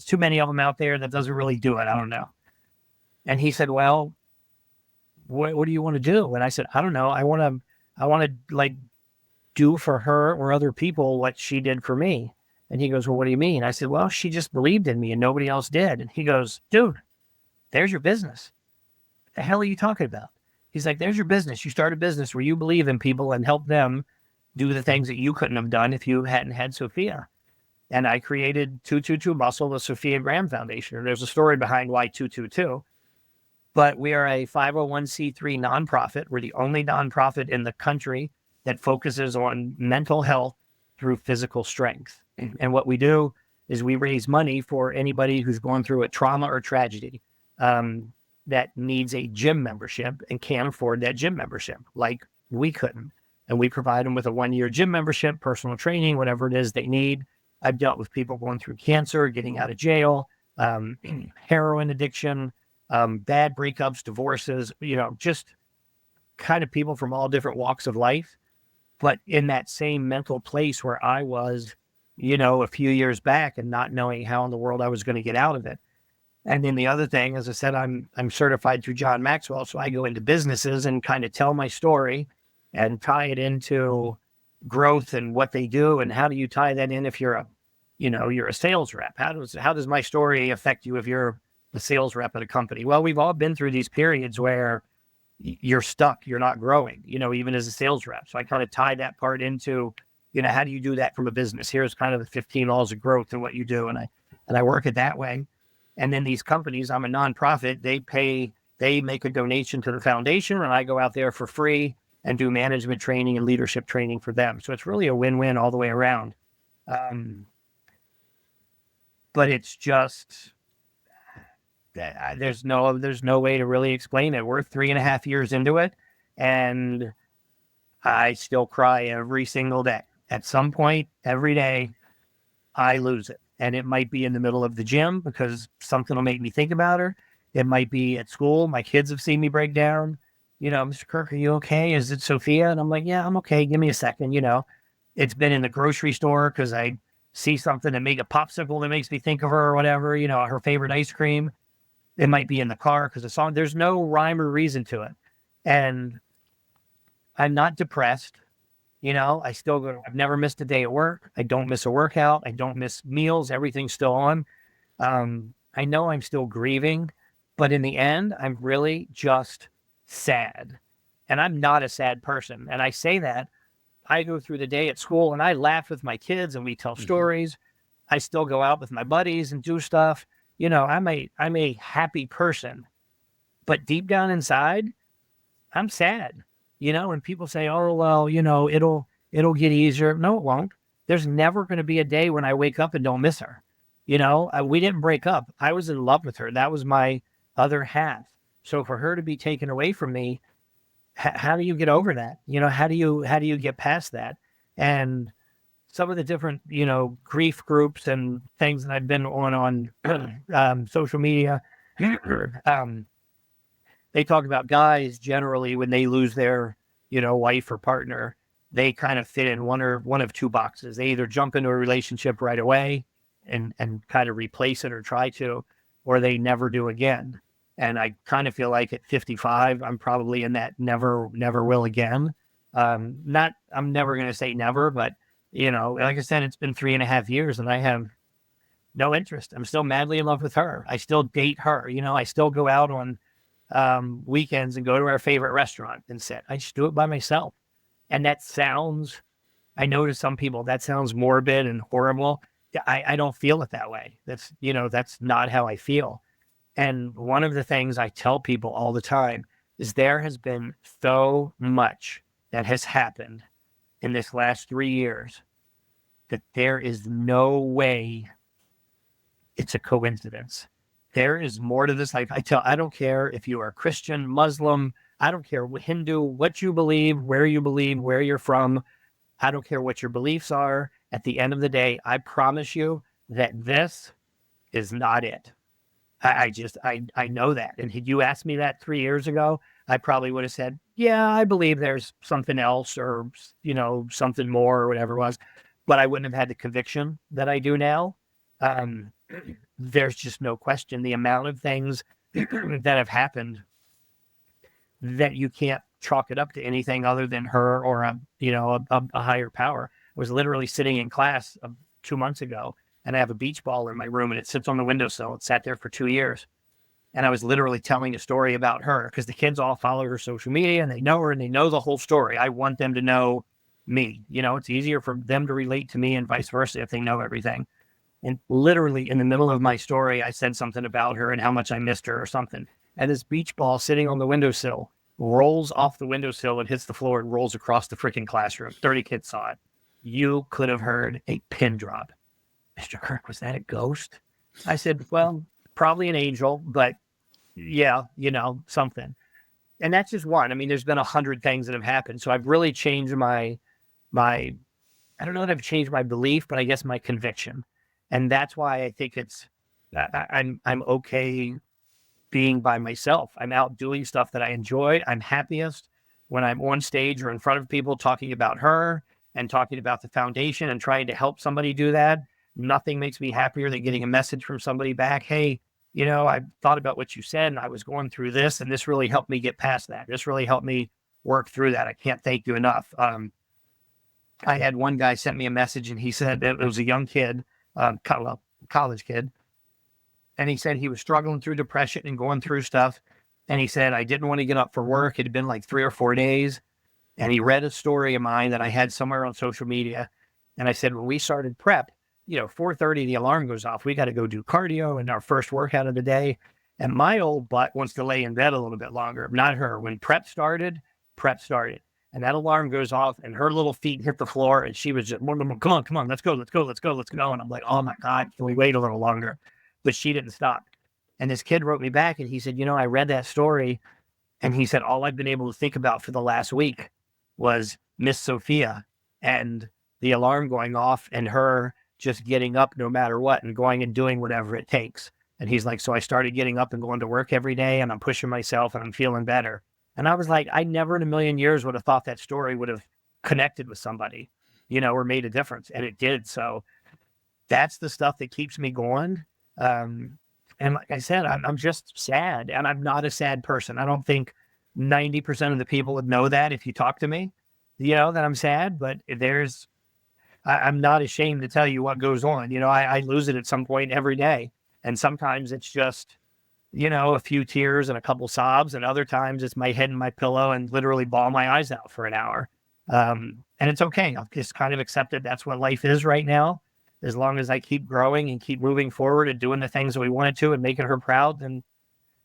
too many of them out there. That doesn't really do it. I don't know. And he said, well, what do you want to do? And I said, I don't know. I want to like do for her or other people what she did for me. And he goes, well, what do you mean? I said, well, she just believed in me and nobody else did. And he goes, dude, there's your business. What the hell are you talking about? He's like, there's your business. You start a business where you believe in people and help them do the things that you couldn't have done if you hadn't had Sophia. And I created 222 Muscle, the Sophia Graham Foundation. There's a story behind why 222. But we are a 501c3 nonprofit. We're the only nonprofit in the country that focuses on mental health through physical strength. And what we do is we raise money for anybody who's going through a trauma or tragedy that needs a gym membership and can't afford that gym membership, like we couldn't. And we provide them with a 1-year gym membership, personal training, whatever it is they need. I've dealt with people going through cancer, getting out of jail, heroin addiction, bad breakups, divorces, just kind of people from all different walks of life, but in that same mental place where I was, a few years back, and not knowing how in the world I was going to get out of it. And then the other thing, as I said, I'm certified through John Maxwell. So I go into businesses and kind of tell my story and tie it into growth and what they do. And how do you tie that in if you're a sales rep? How does my story affect you if you're a sales rep at a company? Well, we've all been through these periods where you're stuck, you're not growing, even as a sales rep. So I kind of tie that part into, how do you do that from a business? Here's kind of the 15 laws of growth and what you do. And I work it that way. And then these companies, I'm a nonprofit, they make a donation to the foundation, and I go out there for free and do management training and leadership training for them. So it's really a win-win all the way around. But it's just, there's no way to really explain it. We're 3.5 years into it, and I still cry every single day. At some point, every day, I lose it. And it might be in the middle of the gym because something will make me think about her. It might be at school. My kids have seen me break down. Mr. Kirk, are you okay? Is it Sophia? And I'm like, yeah, I'm okay. Give me a second. It's been in the grocery store because I see something and make a popsicle that makes me think of her or whatever, her favorite ice cream. It might be in the car because there's no rhyme or reason to it. And I'm not depressed. I still go, I've never missed a day at work. I don't miss a workout. I don't miss meals. Everything's still on. I know I'm still grieving, but in the end, I'm really just sad. And I'm not a sad person. And I say that I go through the day at school and I laugh with my kids and we tell stories. I still go out with my buddies and do stuff. I'm a happy person, but deep down inside, I'm sad. When people say, oh, well, it'll get easier. No, it won't. There's never going to be a day when I wake up and don't miss her. We didn't break up. I was in love with her. That was my other half. So for her to be taken away from me, how do you get over that? How do you get past that? And some of the different, grief groups and things that I've been on social media, they talk about guys generally when they lose their, wife or partner, they kind of fit in one of two boxes. They either jump into a relationship right away and kind of replace it or try to, or they never do again. And I kind of feel like at 55, I'm probably in that never will again. I'm never going to say never, but like I said, it's been 3.5 years and I have no interest. I'm still madly in love with her. I still date her. I still go out on weekends and go to our favorite restaurant and sit. I just do it by myself. And that sounds, I know to some people that sounds morbid and horrible. I don't feel it that way. That's not how I feel. And one of the things I tell people all the time is there has been so much that has happened in this last 3 years that there is no way it's a coincidence. There is more to this life. I don't care if you are Christian, Muslim, I don't care, Hindu, what you believe, where you're from. I don't care what your beliefs are. At the end of the day, I promise you that this is not it. I know that. And had you asked me that 3 years ago, I probably would have said, yeah, I believe there's something else or, something more or whatever it was. But I wouldn't have had the conviction that I do now. There's just no question. The amount of things that have happened that you can't chalk it up to anything other than her or a higher power. I was literally sitting in class 2 months ago, and I have a beach ball in my room and it sits on the windowsill. It sat there for 2 years. And I was literally telling a story about her because the kids all follow her social media and they know her and they know the whole story. I want them to know me. It's easier for them to relate to me and vice versa if they know everything. And literally in the middle of my story, I said something about her and how much I missed her or something. And this beach ball sitting on the windowsill rolls off the windowsill and hits the floor and rolls across the freaking classroom. 30 kids saw it. You could have heard a pin drop. Mr. Kirk, was that a ghost? I said, well, probably an angel, but yeah, something. And that's just one. I mean, there's been 100 things that have happened. So I've really changed my, I don't know that I've changed my belief, but I guess my conviction. And that's why I think I'm okay being by myself. I'm out doing stuff that I enjoy. I'm happiest when I'm on stage or in front of people talking about her and talking about the foundation and trying to help somebody do that. Nothing makes me happier than getting a message from somebody back. Hey, I thought about what you said and I was going through this and this really helped me get past that. This really helped me work through that. I can't thank you enough. I had one guy sent me a message and he said it was a young kid, college kid. And he said he was struggling through depression and going through stuff. And he said, I didn't want to get up for work. It had been like 3 or 4 days. And he read a story of mine that I had somewhere on social media. And I said, when we started prep, 4:30, the alarm goes off. We got to go do cardio and our first workout of the day. And my old butt wants to lay in bed a little bit longer, not her. When prep started. And that alarm goes off and her little feet hit the floor and she was just, come on, let's go. And I'm like, oh my God, can we wait a little longer? But she didn't stop. And this kid wrote me back and he said, I read that story. And he said, all I've been able to think about for the last week was Miss Sophia and the alarm going off and her just getting up no matter what and going and doing whatever it takes. And he's like, so I started getting up and going to work every day and I'm pushing myself and I'm feeling better. And I was like, I never in a million years would have thought that story would have connected with somebody, or made a difference. And it did. So that's the stuff that keeps me going. And like I said, I'm just sad and I'm not a sad person. I don't think 90% of the people would know that if you talk to me, that I'm sad, but I'm not ashamed to tell you what goes on. I lose it at some point every day. And sometimes it's just, a few tears and a couple sobs. And other times it's my head in my pillow and literally bawl my eyes out for an hour. And it's okay. I've just kind of accepted that's what life is right now. As long as I keep growing and keep moving forward and doing the things that we wanted to and making her proud, then,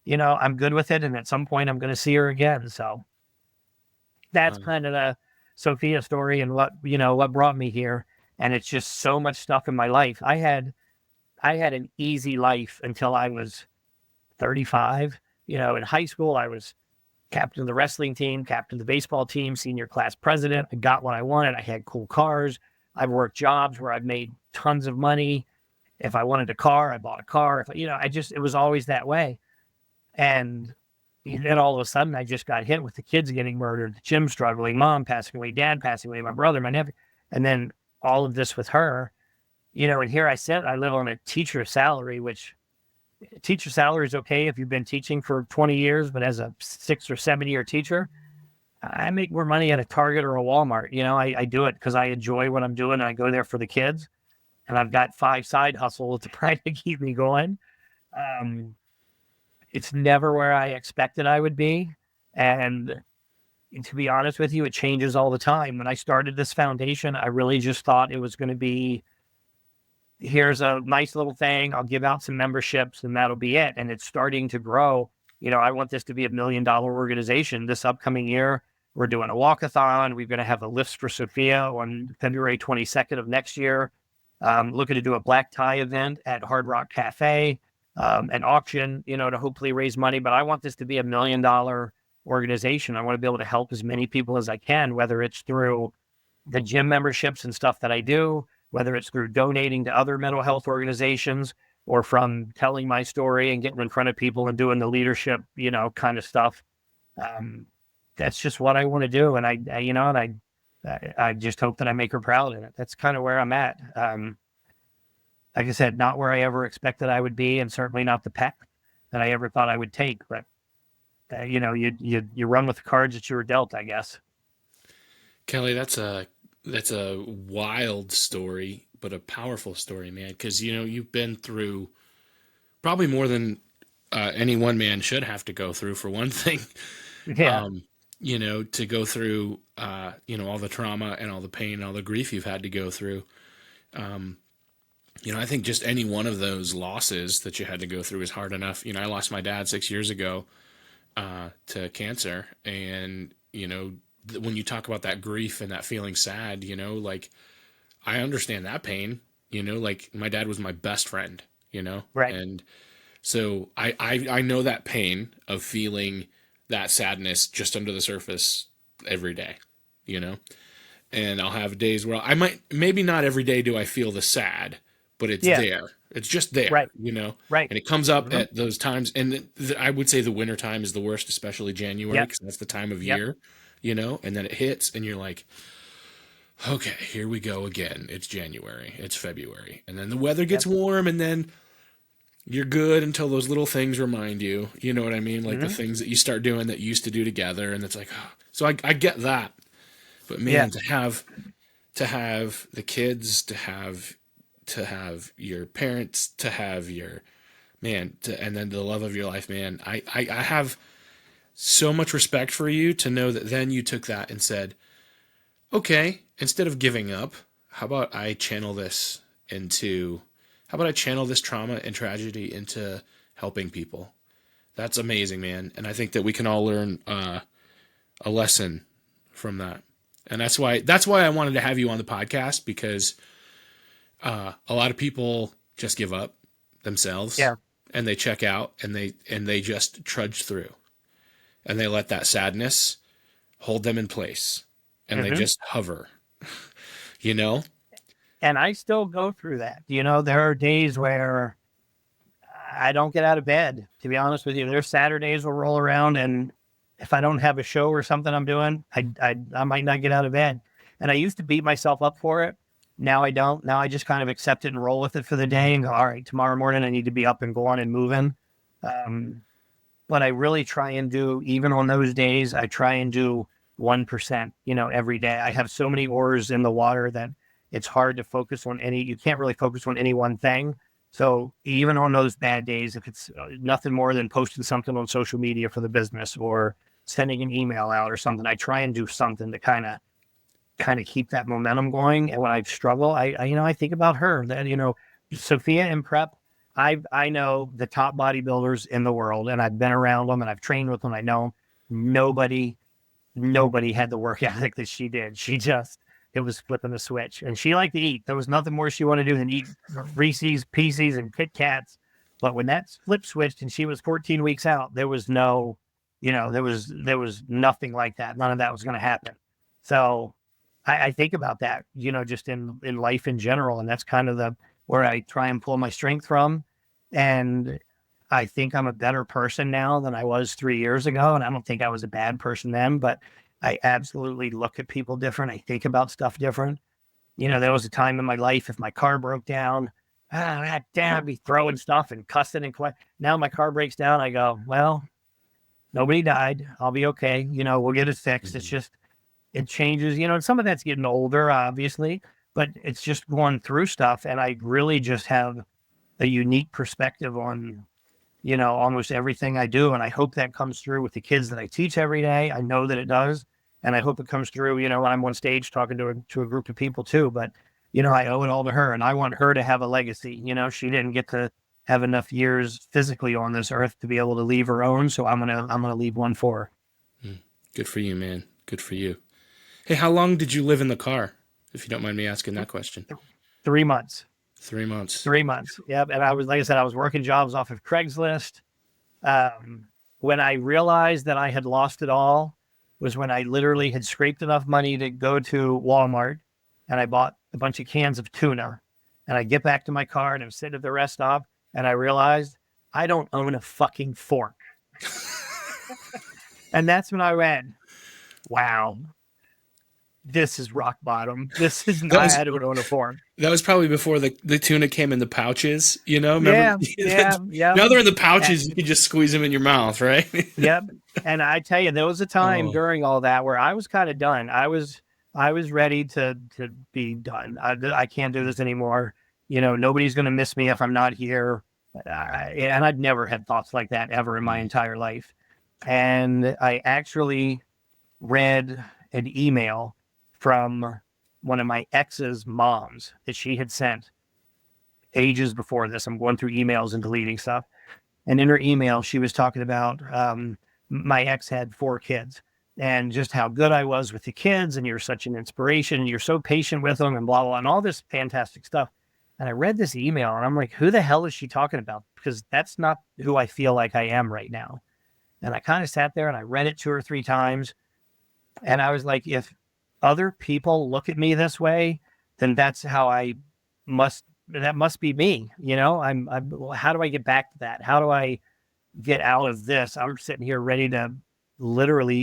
I'm good with it. And at some point I'm going to see her again. So that's kind of the Sophia story and what brought me here. And it's just so much stuff in my life. I had an easy life until I was 35. In high school, I was captain of the wrestling team, captain of the baseball team, senior class president. I got what I wanted. I had cool cars. I've worked jobs where I've made tons of money. If I wanted a car, I bought a car. It was always that way. And then all of a sudden I just got hit with the kids getting murdered, the gym struggling, mom passing away, dad passing away, my brother, my nephew. And then all of this with her. And here I sit, I live on a teacher salary, which teacher salary is okay if you've been teaching for 20 years, but as a 6 or 7 year teacher, I make more money at a Target or a Walmart. I do it because I enjoy what I'm doing. And I go there for the kids, and I've got 5 side hustles to try to keep me going. It's never where I expected I would be. And to be honest with you, it changes all the time. When I started this foundation, I really just thought it was going to be, here's a nice little thing. I'll give out some memberships and that'll be it. And it's starting to grow. I want this to be $1 million organization this upcoming year. We're doing a walkathon. We're going to have a list for Sophia on February 22nd of next year. Looking to do a black tie event at Hard Rock Cafe, an auction, to hopefully raise money. But I want this to be $1 million organization. I want to be able to help as many people as I can, whether it's through the gym memberships and stuff that I do, whether it's through donating to other mental health organizations, or from telling my story and getting in front of people and doing the leadership, kind of stuff. That's just what I want to do. And I just hope that I make her proud in it. That's kind of where I'm at. Like I said, not where I ever expected I would be, and certainly not the path that I ever thought I would take. But you run with the cards that you were dealt, I guess. Kelly, that's a wild story, but a powerful story, man. Because you've been through probably more than any one man should have to go through. For one thing, Yeah. To go through all the trauma and all the pain and all the grief you've had to go through. I think just any one of those losses that you had to go through is hard enough. I lost my dad 6 years ago to cancer, and when you talk about that grief and that feeling sad, I understand that pain. My dad was my best friend. Right. And so I know that pain of feeling that sadness just under the surface every day. And I'll have days where maybe not every day do I feel the sad, but it's there. It's just there, Right. Right. And it comes up at those times. And I would say the winter time is the worst, especially January, because that's the time of year, and then it hits and you're like, okay, here we go again. It's January, it's February. And then the weather gets warm, and then you're good until those little things remind you, you know what I mean? Like the things that you start doing that you used to do together. And it's like, so I get that, but man, to have the kids, to have your parents, to have your and then the love of your life, man, I have so much respect for you to know that then you took that and said, okay, instead of giving up, how about I channel this trauma and tragedy into helping people? That's amazing, man. And I think that we can all learn a lesson from that. And that's why I wanted to have you on the podcast, because a lot of people just give up themselves, and they check out, and they just trudge through, and they let that sadness hold them in place, and they just hover, And I still go through that. There are days where I don't get out of bed, to be honest with you. There's Saturdays will roll around, and if I don't have a show or something I'm doing, I might not get out of bed. And I used to beat myself up for it. Now I don't. Now I just kind of accept it and roll with it for the day and go, all right, tomorrow morning I need to be up and going and moving. But I really try and do, even on those days, I try and do 1%, every day. I have so many oars in the water that it's hard to focus on you can't really focus on any one thing. So even on those bad days, if it's nothing more than posting something on social media for the business or sending an email out or something, I try and do something to kind of keep that momentum going. And when I struggle, I think about her, that, Sophia in prep, I know the top bodybuilders in the world, and I've been around them and I've trained with them. I know nobody had the work ethic that she did. It was flipping the switch, and she liked to eat. There was nothing more she wanted to do than eat Reese's Pieces and Kit Kats. But when that flip switched and she was 14 weeks out, there was no, there was nothing like that. None of that was going to happen. So I think about that, just in life in general. And that's kind of where I try and pull my strength from. And I think I'm a better person now than I was 3 years ago. And I don't think I was a bad person then, but I absolutely look at people different. I think about stuff different. There was a time in my life, if my car broke down, damn, I'd be throwing stuff and cussing and now my car breaks down. I go, well, nobody died. I'll be okay. We'll get it fixed. It's just, it changes, and some of that's getting older, obviously, but it's just going through stuff. And I really just have a unique perspective on, almost everything I do. And I hope that comes through with the kids that I teach every day. I know that it does. And I hope it comes through, when I'm on stage talking to a group of people too. But, I owe it all to her, and I want her to have a legacy. She didn't get to have enough years physically on this earth to be able to leave her own. So I'm going to leave one for her. Good for you, man. Good for you. Hey, how long did you live in the car? If you don't mind me asking that question. 3 months. 3 months. 3 months. Yep. And I was, like I said, I was working jobs off of Craigslist. When I realized that I had lost it all was when I literally had scraped enough money to go to Walmart, and I bought a bunch of cans of tuna, and I get back to my car and I'm sitting at the rest stop, and I realized I don't own a fucking fork. And that's when I went, wow, this is rock bottom. This is not, I don't own a fork. That was probably before the tuna came in the pouches, Remember? Yeah. Now they're in the pouches, you can just squeeze them in your mouth, right? Yep. And I tell you, there was a time during all that where I was kind of done. I was ready to be done. I can't do this anymore. Nobody's going to miss me if I'm not here. And I'd never had thoughts like that ever in my entire life. And I actually read an email from one of my ex's moms that she had sent ages before this. I'm going through emails and deleting stuff. And in her email, she was talking about my ex had 4 kids and just how good I was with the kids. And you're such an inspiration. And you're so patient with them and blah, blah, and all this fantastic stuff. And I read this email and I'm like, who the hell is she talking about? Because that's not who I feel like I am right now. And I kind of sat there and I read it 2 or 3 times. And I was like, if other people look at me this way, then that's how that must be me. How do I get back to that? How do I get out of this? I'm sitting here ready to literally,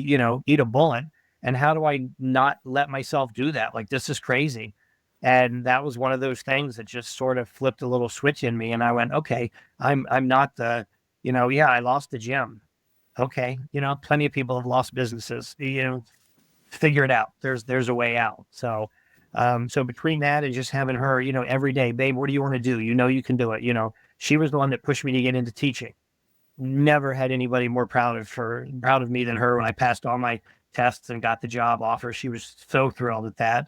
eat a bullet. And how do I not let myself do that? Like, this is crazy. And that was one of those things that just sort of flipped a little switch in me. And I went, okay, I'm not I lost the gym. Okay. Plenty of people have lost businesses, figure it out. There's a way out. So between that and just having her, every day, babe, what do you want to do? You can do it. She was the one that pushed me to get into teaching. Never had anybody more proud of me than her when I passed all my tests and got the job offer. She was so thrilled at that.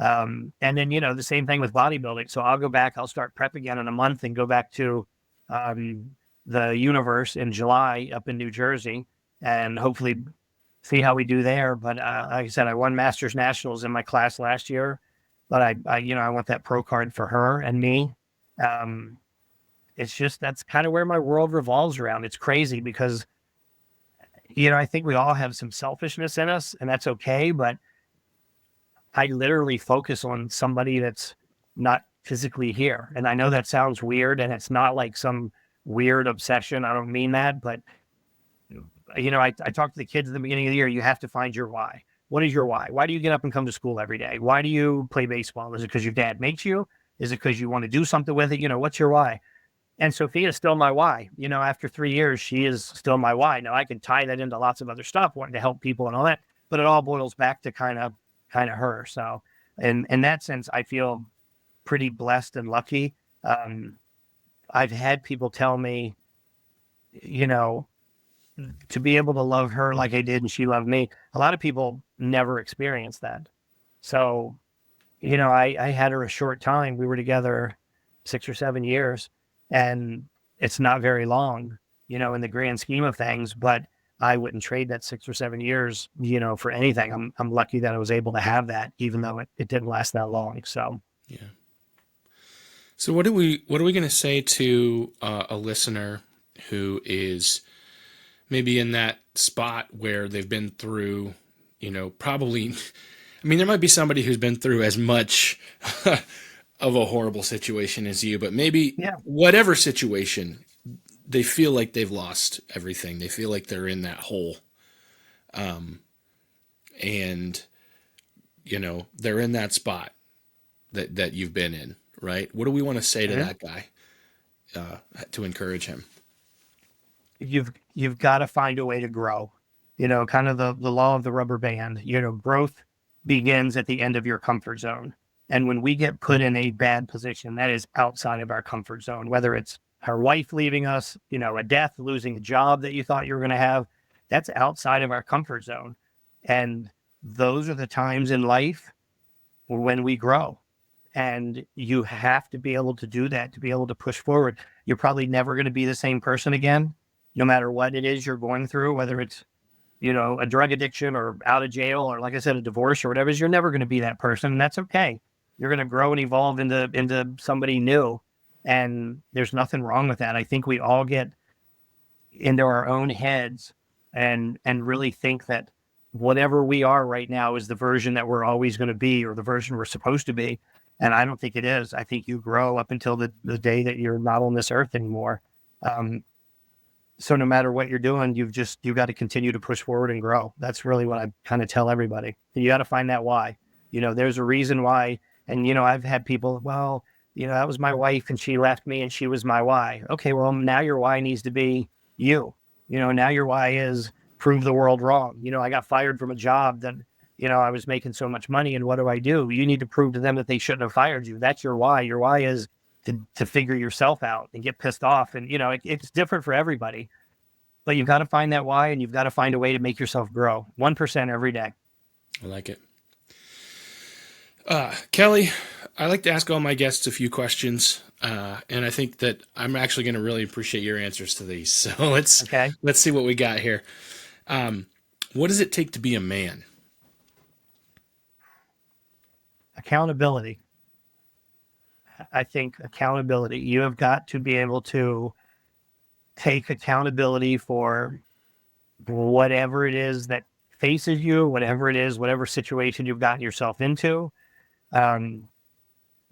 And then, the same thing with bodybuilding. So I'll go back, I'll start prep again in a month and go back to the universe in July up in New Jersey and hopefully see how we do there. But like I said, I won Masters Nationals in my class last year, but I want that pro card for her and me. It's just, that's kind of where my world revolves around. It's crazy because, I think we all have some selfishness in us and that's okay. But I literally focus on somebody that's not physically here. And I know that sounds weird and it's not like some weird obsession. I don't mean that, but I talked to the kids at the beginning of the year. You have to find your why. What is your why? Why do you get up and come to school every day? Why do you play baseball? Is it because your dad makes you? Is it because you want to do something with it? What's your why? And Sophia is still my why. After 3 years, she is still my why. Now I can tie that into lots of other stuff, wanting to help people and all that, but it all boils back to kind of her. So in that sense, I feel pretty blessed and lucky. I've had people tell me, to be able to love her like I did and she loved me. A lot of people never experienced that. So, I had her a short time. We were together 6 or 7 years and it's not very long, in the grand scheme of things, but I wouldn't trade that 6 or 7 years, for anything. I'm lucky that I was able to have that, even though it didn't last that long. So, yeah. So what are we going to say to a listener who is maybe in that spot where they've been through, probably, there might be somebody who's been through as much of a horrible situation as you, but maybe whatever situation, they feel like they've lost everything. They feel like they're in that hole. And, they're in that spot. that you've been in, right? What do we want to say to Mhm. that guy to encourage him? You've got to find a way to grow. Kind of the law of the rubber band. Growth begins at the end of your comfort zone. And when we get put in a bad position, that is outside of our comfort zone, whether it's our wife leaving us, a death, losing a job that you thought you were going to have, that's outside of our comfort zone. And those are the times in life when we grow. And you have to be able to do that to be able to push forward. You're probably never going to be the same person again, no matter what it is you're going through, whether it's, a drug addiction or out of jail, or like I said, a divorce or whatever. You're never going to be that person. And that's okay. You're going to grow and evolve into somebody new. And there's nothing wrong with that. I think we all get into our own heads and really think that whatever we are right now is the version that we're always going to be, or the version we're supposed to be. And I don't think it is. I think you grow up until the day that you're not on this earth anymore. So no matter what you're doing, you've got to continue to push forward and grow. That's really what I kind of tell everybody. You got to find that why. There's a reason why. And, I've had people, well, that was my wife and she left me and she was my why. Okay, well, now your why needs to be you. Now your why is prove the world wrong. I got fired from a job that, I was making so much money, and what do? You need to prove to them that they shouldn't have fired you. That's your why. Your why is to figure yourself out and get pissed off. And, it's different for everybody, but you've got to find that why, and you've got to find a way to make yourself grow 1% every day. I like it. Kelly, I like to ask all my guests a few questions, and I think that I'm actually going to really appreciate your answers to these. So let's see what we got here. What does it take to be a man? Accountability. I think accountability. You have got to be able to take accountability for whatever it is that faces you, whatever situation you've gotten yourself into,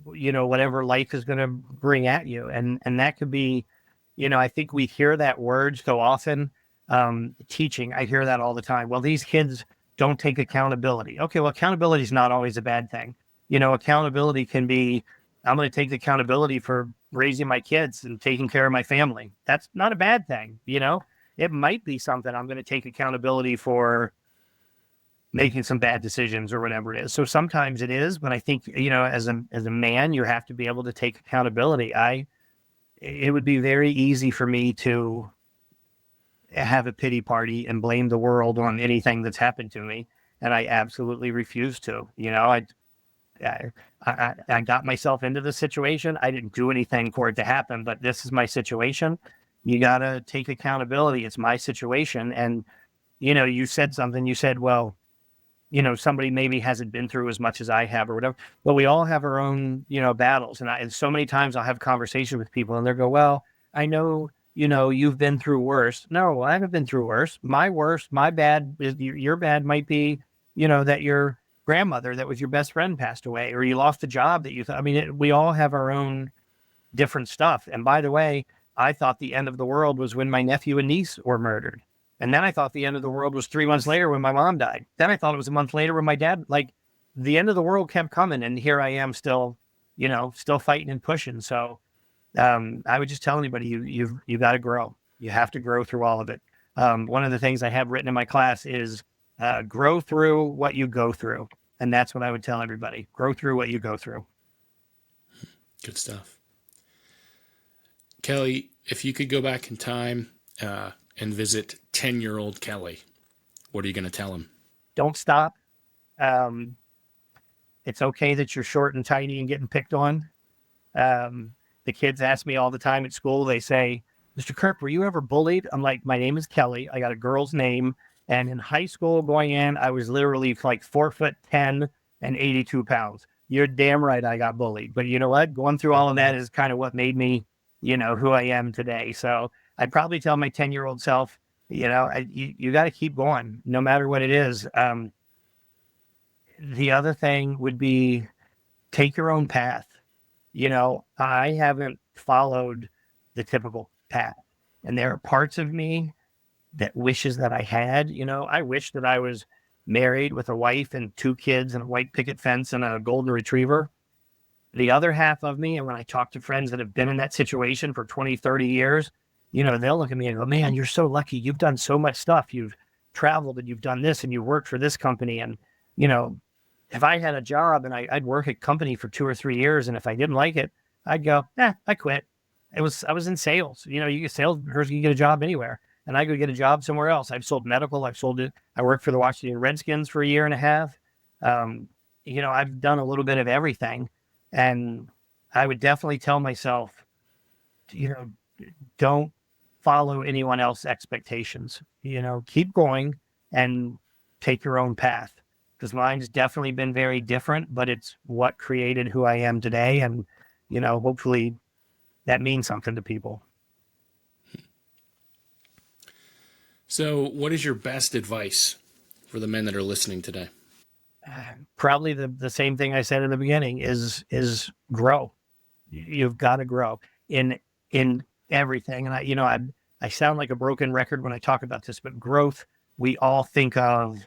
whatever life is going to bring at you. And that could be, I think we hear that word so often, teaching. I hear that all the time. Well, these kids don't take accountability. Okay, well, accountability is not always a bad thing. Accountability can be, I'm going to take accountability for raising my kids and taking care of my family. That's not a bad thing. It might be something I'm going to take accountability for making some bad decisions or whatever it is. So sometimes it is, but I think, as a man, you have to be able to take accountability. It would be very easy for me to have a pity party and blame the world on anything that's happened to me. And I absolutely refuse to. I got myself into this situation. I didn't do anything for it to happen, but this is my situation. You got to take accountability. It's my situation. And, you said something, you said, well, somebody maybe hasn't been through as much as I have or whatever, but we all have our own, battles. And so many times I'll have conversations with people and they'll go, well, I know, you've been through worse. No, I haven't been through worse. My bad is your bad might be, that your grandmother that was your best friend passed away, or you lost a job that you thought. I mean, we all have our own different stuff. And by the way, I thought the end of the world was when my nephew and niece were murdered. And then I thought the end of the world was 3 months later when my mom died. Then I thought it was a month later when my dad, the end of the world kept coming. And here I am still, still fighting and pushing. So I would just tell anybody, you got to grow. You have to grow through all of it. One of the things I have written in my class is grow through what you go through. And that's what I would tell everybody. Grow through what you go through. Good stuff. Kelly, if you could go back in time and visit 10-year-old Kelly, what are you going to tell him? Don't stop. It's okay that you're short and tiny and getting picked on. The kids ask me all the time at school, they say, Mr. Kirk, were you ever bullied? I'm like, my name is Kelly. I got a girl's name. And in high school going in, I was literally 4'10" and 82 pounds. You're damn right I got bullied. But you know what? Going through all of that is kind of what made me, who I am today. So I'd probably tell my 10-year-old self, you got to keep going no matter what it is. The other thing would be take your own path. I haven't followed the typical path. And there are parts of me that wishes that I had. I wish that I was married with a wife and 2 kids and a white picket fence and a golden retriever. the other half of me, and when I talk to friends that have been in that situation for 20, 30 years, they'll look at me and go, man, you're so lucky. You've done so much stuff. You've traveled and you've done this and you worked for this company. And, if I had a job and I'd work at a company for 2 or 3 years, and if I didn't like it, I'd go, I quit. I was in sales. You get sales person, you get a job anywhere. And I go get a job somewhere else. I've sold medical. I've sold it. I worked for the Washington Redskins for a year and a half. I've done a little bit of everything. And I would definitely tell myself, don't follow anyone else's expectations. Keep going and take your own path. Because mine's definitely been very different, but it's what created who I am today. And, hopefully that means something to people. So what is your best advice for the men that are listening today? Probably the same thing I said in the beginning is grow. You've got to grow in everything. And I sound like a broken record when I talk about this, but growth, we all think of,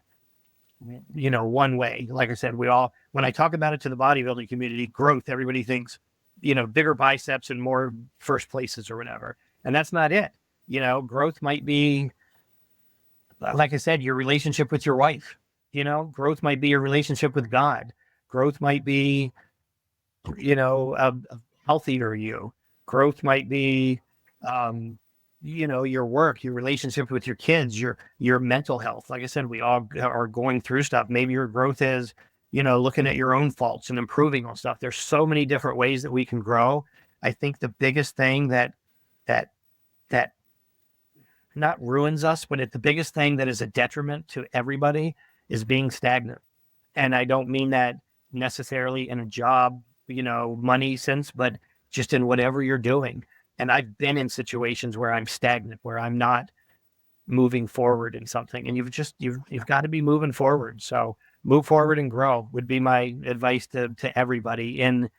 one way. Like I said, when I talk about it to the bodybuilding community, growth, everybody thinks, bigger biceps and more first places or whatever. And that's not it. Growth might be, like I said, your relationship with your wife. Growth might be your relationship with God. Growth might be, a healthier you. Growth might be, your work, your relationship with your kids, your mental health. Like I said, we all are going through stuff. Maybe your growth is, looking at your own faults and improving on stuff. There's so many different ways that we can grow. I think the biggest thing that not ruins us, but the biggest thing that is a detriment to everybody is being stagnant. And I don't mean that necessarily in a job, money sense, but just in whatever you're doing. And I've been in situations where I'm stagnant, where I'm not moving forward in something. And you've got to be moving forward. So move forward and grow would be my advice to everybody in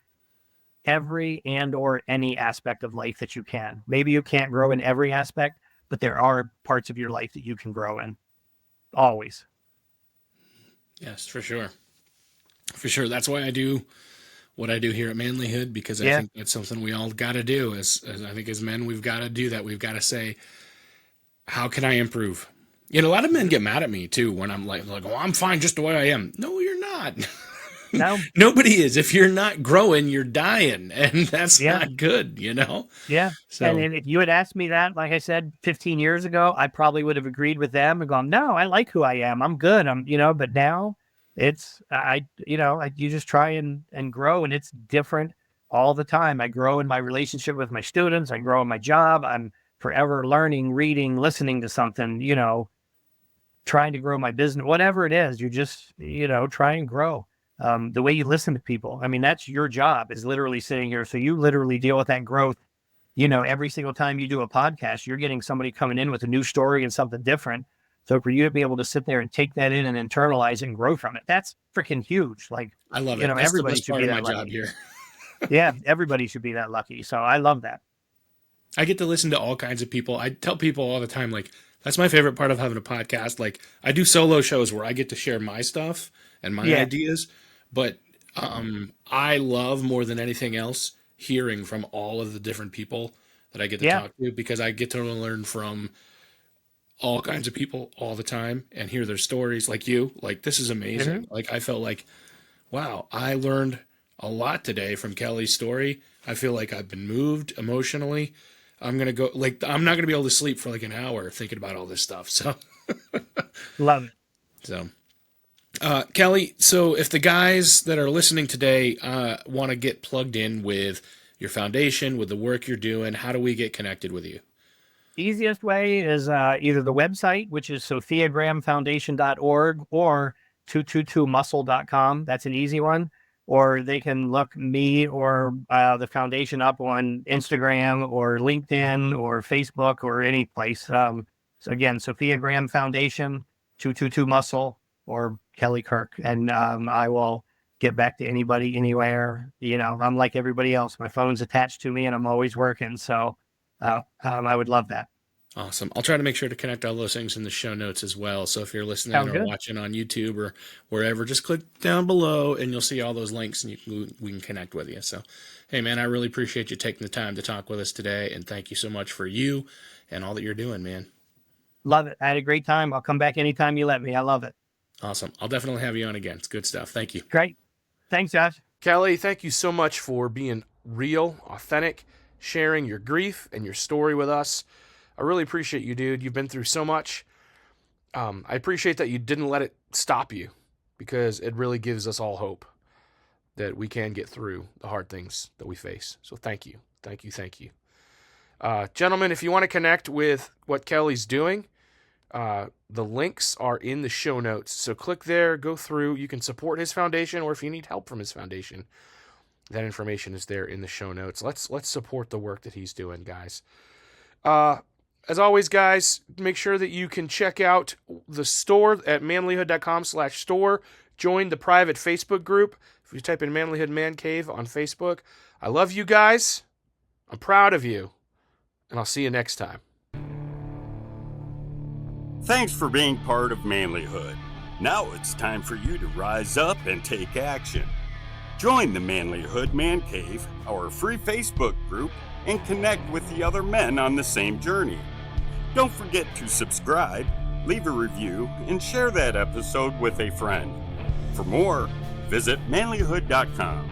every or any aspect of life that you can. Maybe you can't grow in every aspect, but there are parts of your life that you can grow in. Always. Yes, for sure. For sure. That's why I do what I do here at Manlihood, because I think that's something we all got to do. As I think as men, we've got to do that. We've got to say, how can I improve? A lot of men get mad at me too when I'm like, oh, I'm fine just the way I am. No, you're not. No, nobody is. If you're not growing, you're dying, and that's not good. Yeah. So, and if you had asked me that, like I said, 15 years ago, I probably would have agreed with them and gone, no, I like who I am. I'm good. But now it's, you just try and grow, and it's different all the time. I grow in my relationship with my students. I grow in my job. I'm forever learning, reading, listening to something, trying to grow my business, whatever it is. You just, try and grow. The way you listen to people. I mean, that's your job, is literally sitting here. So you literally deal with that growth. Every single time you do a podcast, you're getting somebody coming in with a new story and something different. So for you to be able to sit there and take that in and internalize and grow from it, that's freaking huge. Like, I love it. That's everybody the best should part be of that my lucky. job here. Yeah, everybody should be that lucky. So I love that. I get to listen to all kinds of people. I tell people all the time, like, that's my favorite part of having a podcast. Like, I do solo shows where I get to share my stuff and my ideas, but I love more than anything else hearing from all of the different people that I get to talk to, because I get to learn from all kinds of people all the time and hear their stories. Like you, like, this is amazing. Mm-hmm. Like, I felt like, wow, I learned a lot today from Kelly's story. I feel like I've been moved emotionally. I'm not going to be able to sleep for like an hour thinking about all this stuff. So Love it. So, Kelly, so if the guys that are listening today want to get plugged in with your foundation, with the work you're doing, how do we get connected with you? Easiest way is either the website, which is sophiagrahamfoundation.org, or 222muscle.com. That's an easy one. Or they can look me or the foundation up on Instagram or LinkedIn or Facebook or any place. So again, Sophia Graham Foundation, 222 Muscle, or Kelly Kirk. And I will get back to anybody, anywhere. I'm like everybody else. My phone's attached to me and I'm always working. So I would love that. Awesome. I'll try to make sure to connect all those things in the show notes as well. So if you're listening or watching on YouTube or wherever, just click down below and you'll see all those links and we can connect with you. So, hey, man, I really appreciate you taking the time to talk with us today. And thank you so much for you and all that you're doing, man. Love it. I had a great time. I'll come back anytime you let me. I love it. Awesome. I'll definitely have you on again. It's good stuff. Thank you. Great. Thanks, Josh. Kelly, thank you so much for being real, authentic, sharing your grief and your story with us. I really appreciate you, dude. You've been through so much. I appreciate that you didn't let it stop you, because it really gives us all hope that we can get through the hard things that we face. So thank you. Thank you. Thank you. Gentlemen, if you want to connect with what Kelly's doing, the links are in the show notes. So click there, go through. You can support his foundation, or if you need help from his foundation, that information is there in the show notes. Let's support the work that he's doing, guys. As always, guys, make sure that you can check out the store at manlihood.com/store. Join the private Facebook group. If you type in Manlihood Man Cave on Facebook. I love you guys. I'm proud of you. And I'll see you next time. Thanks for being part of Manlihood. Now it's time for you to rise up and take action. Join the Manlihood Man Cave, our free Facebook group, and connect with the other men on the same journey. Don't forget to subscribe, leave a review, and share that episode with a friend. For more, visit manlihood.com.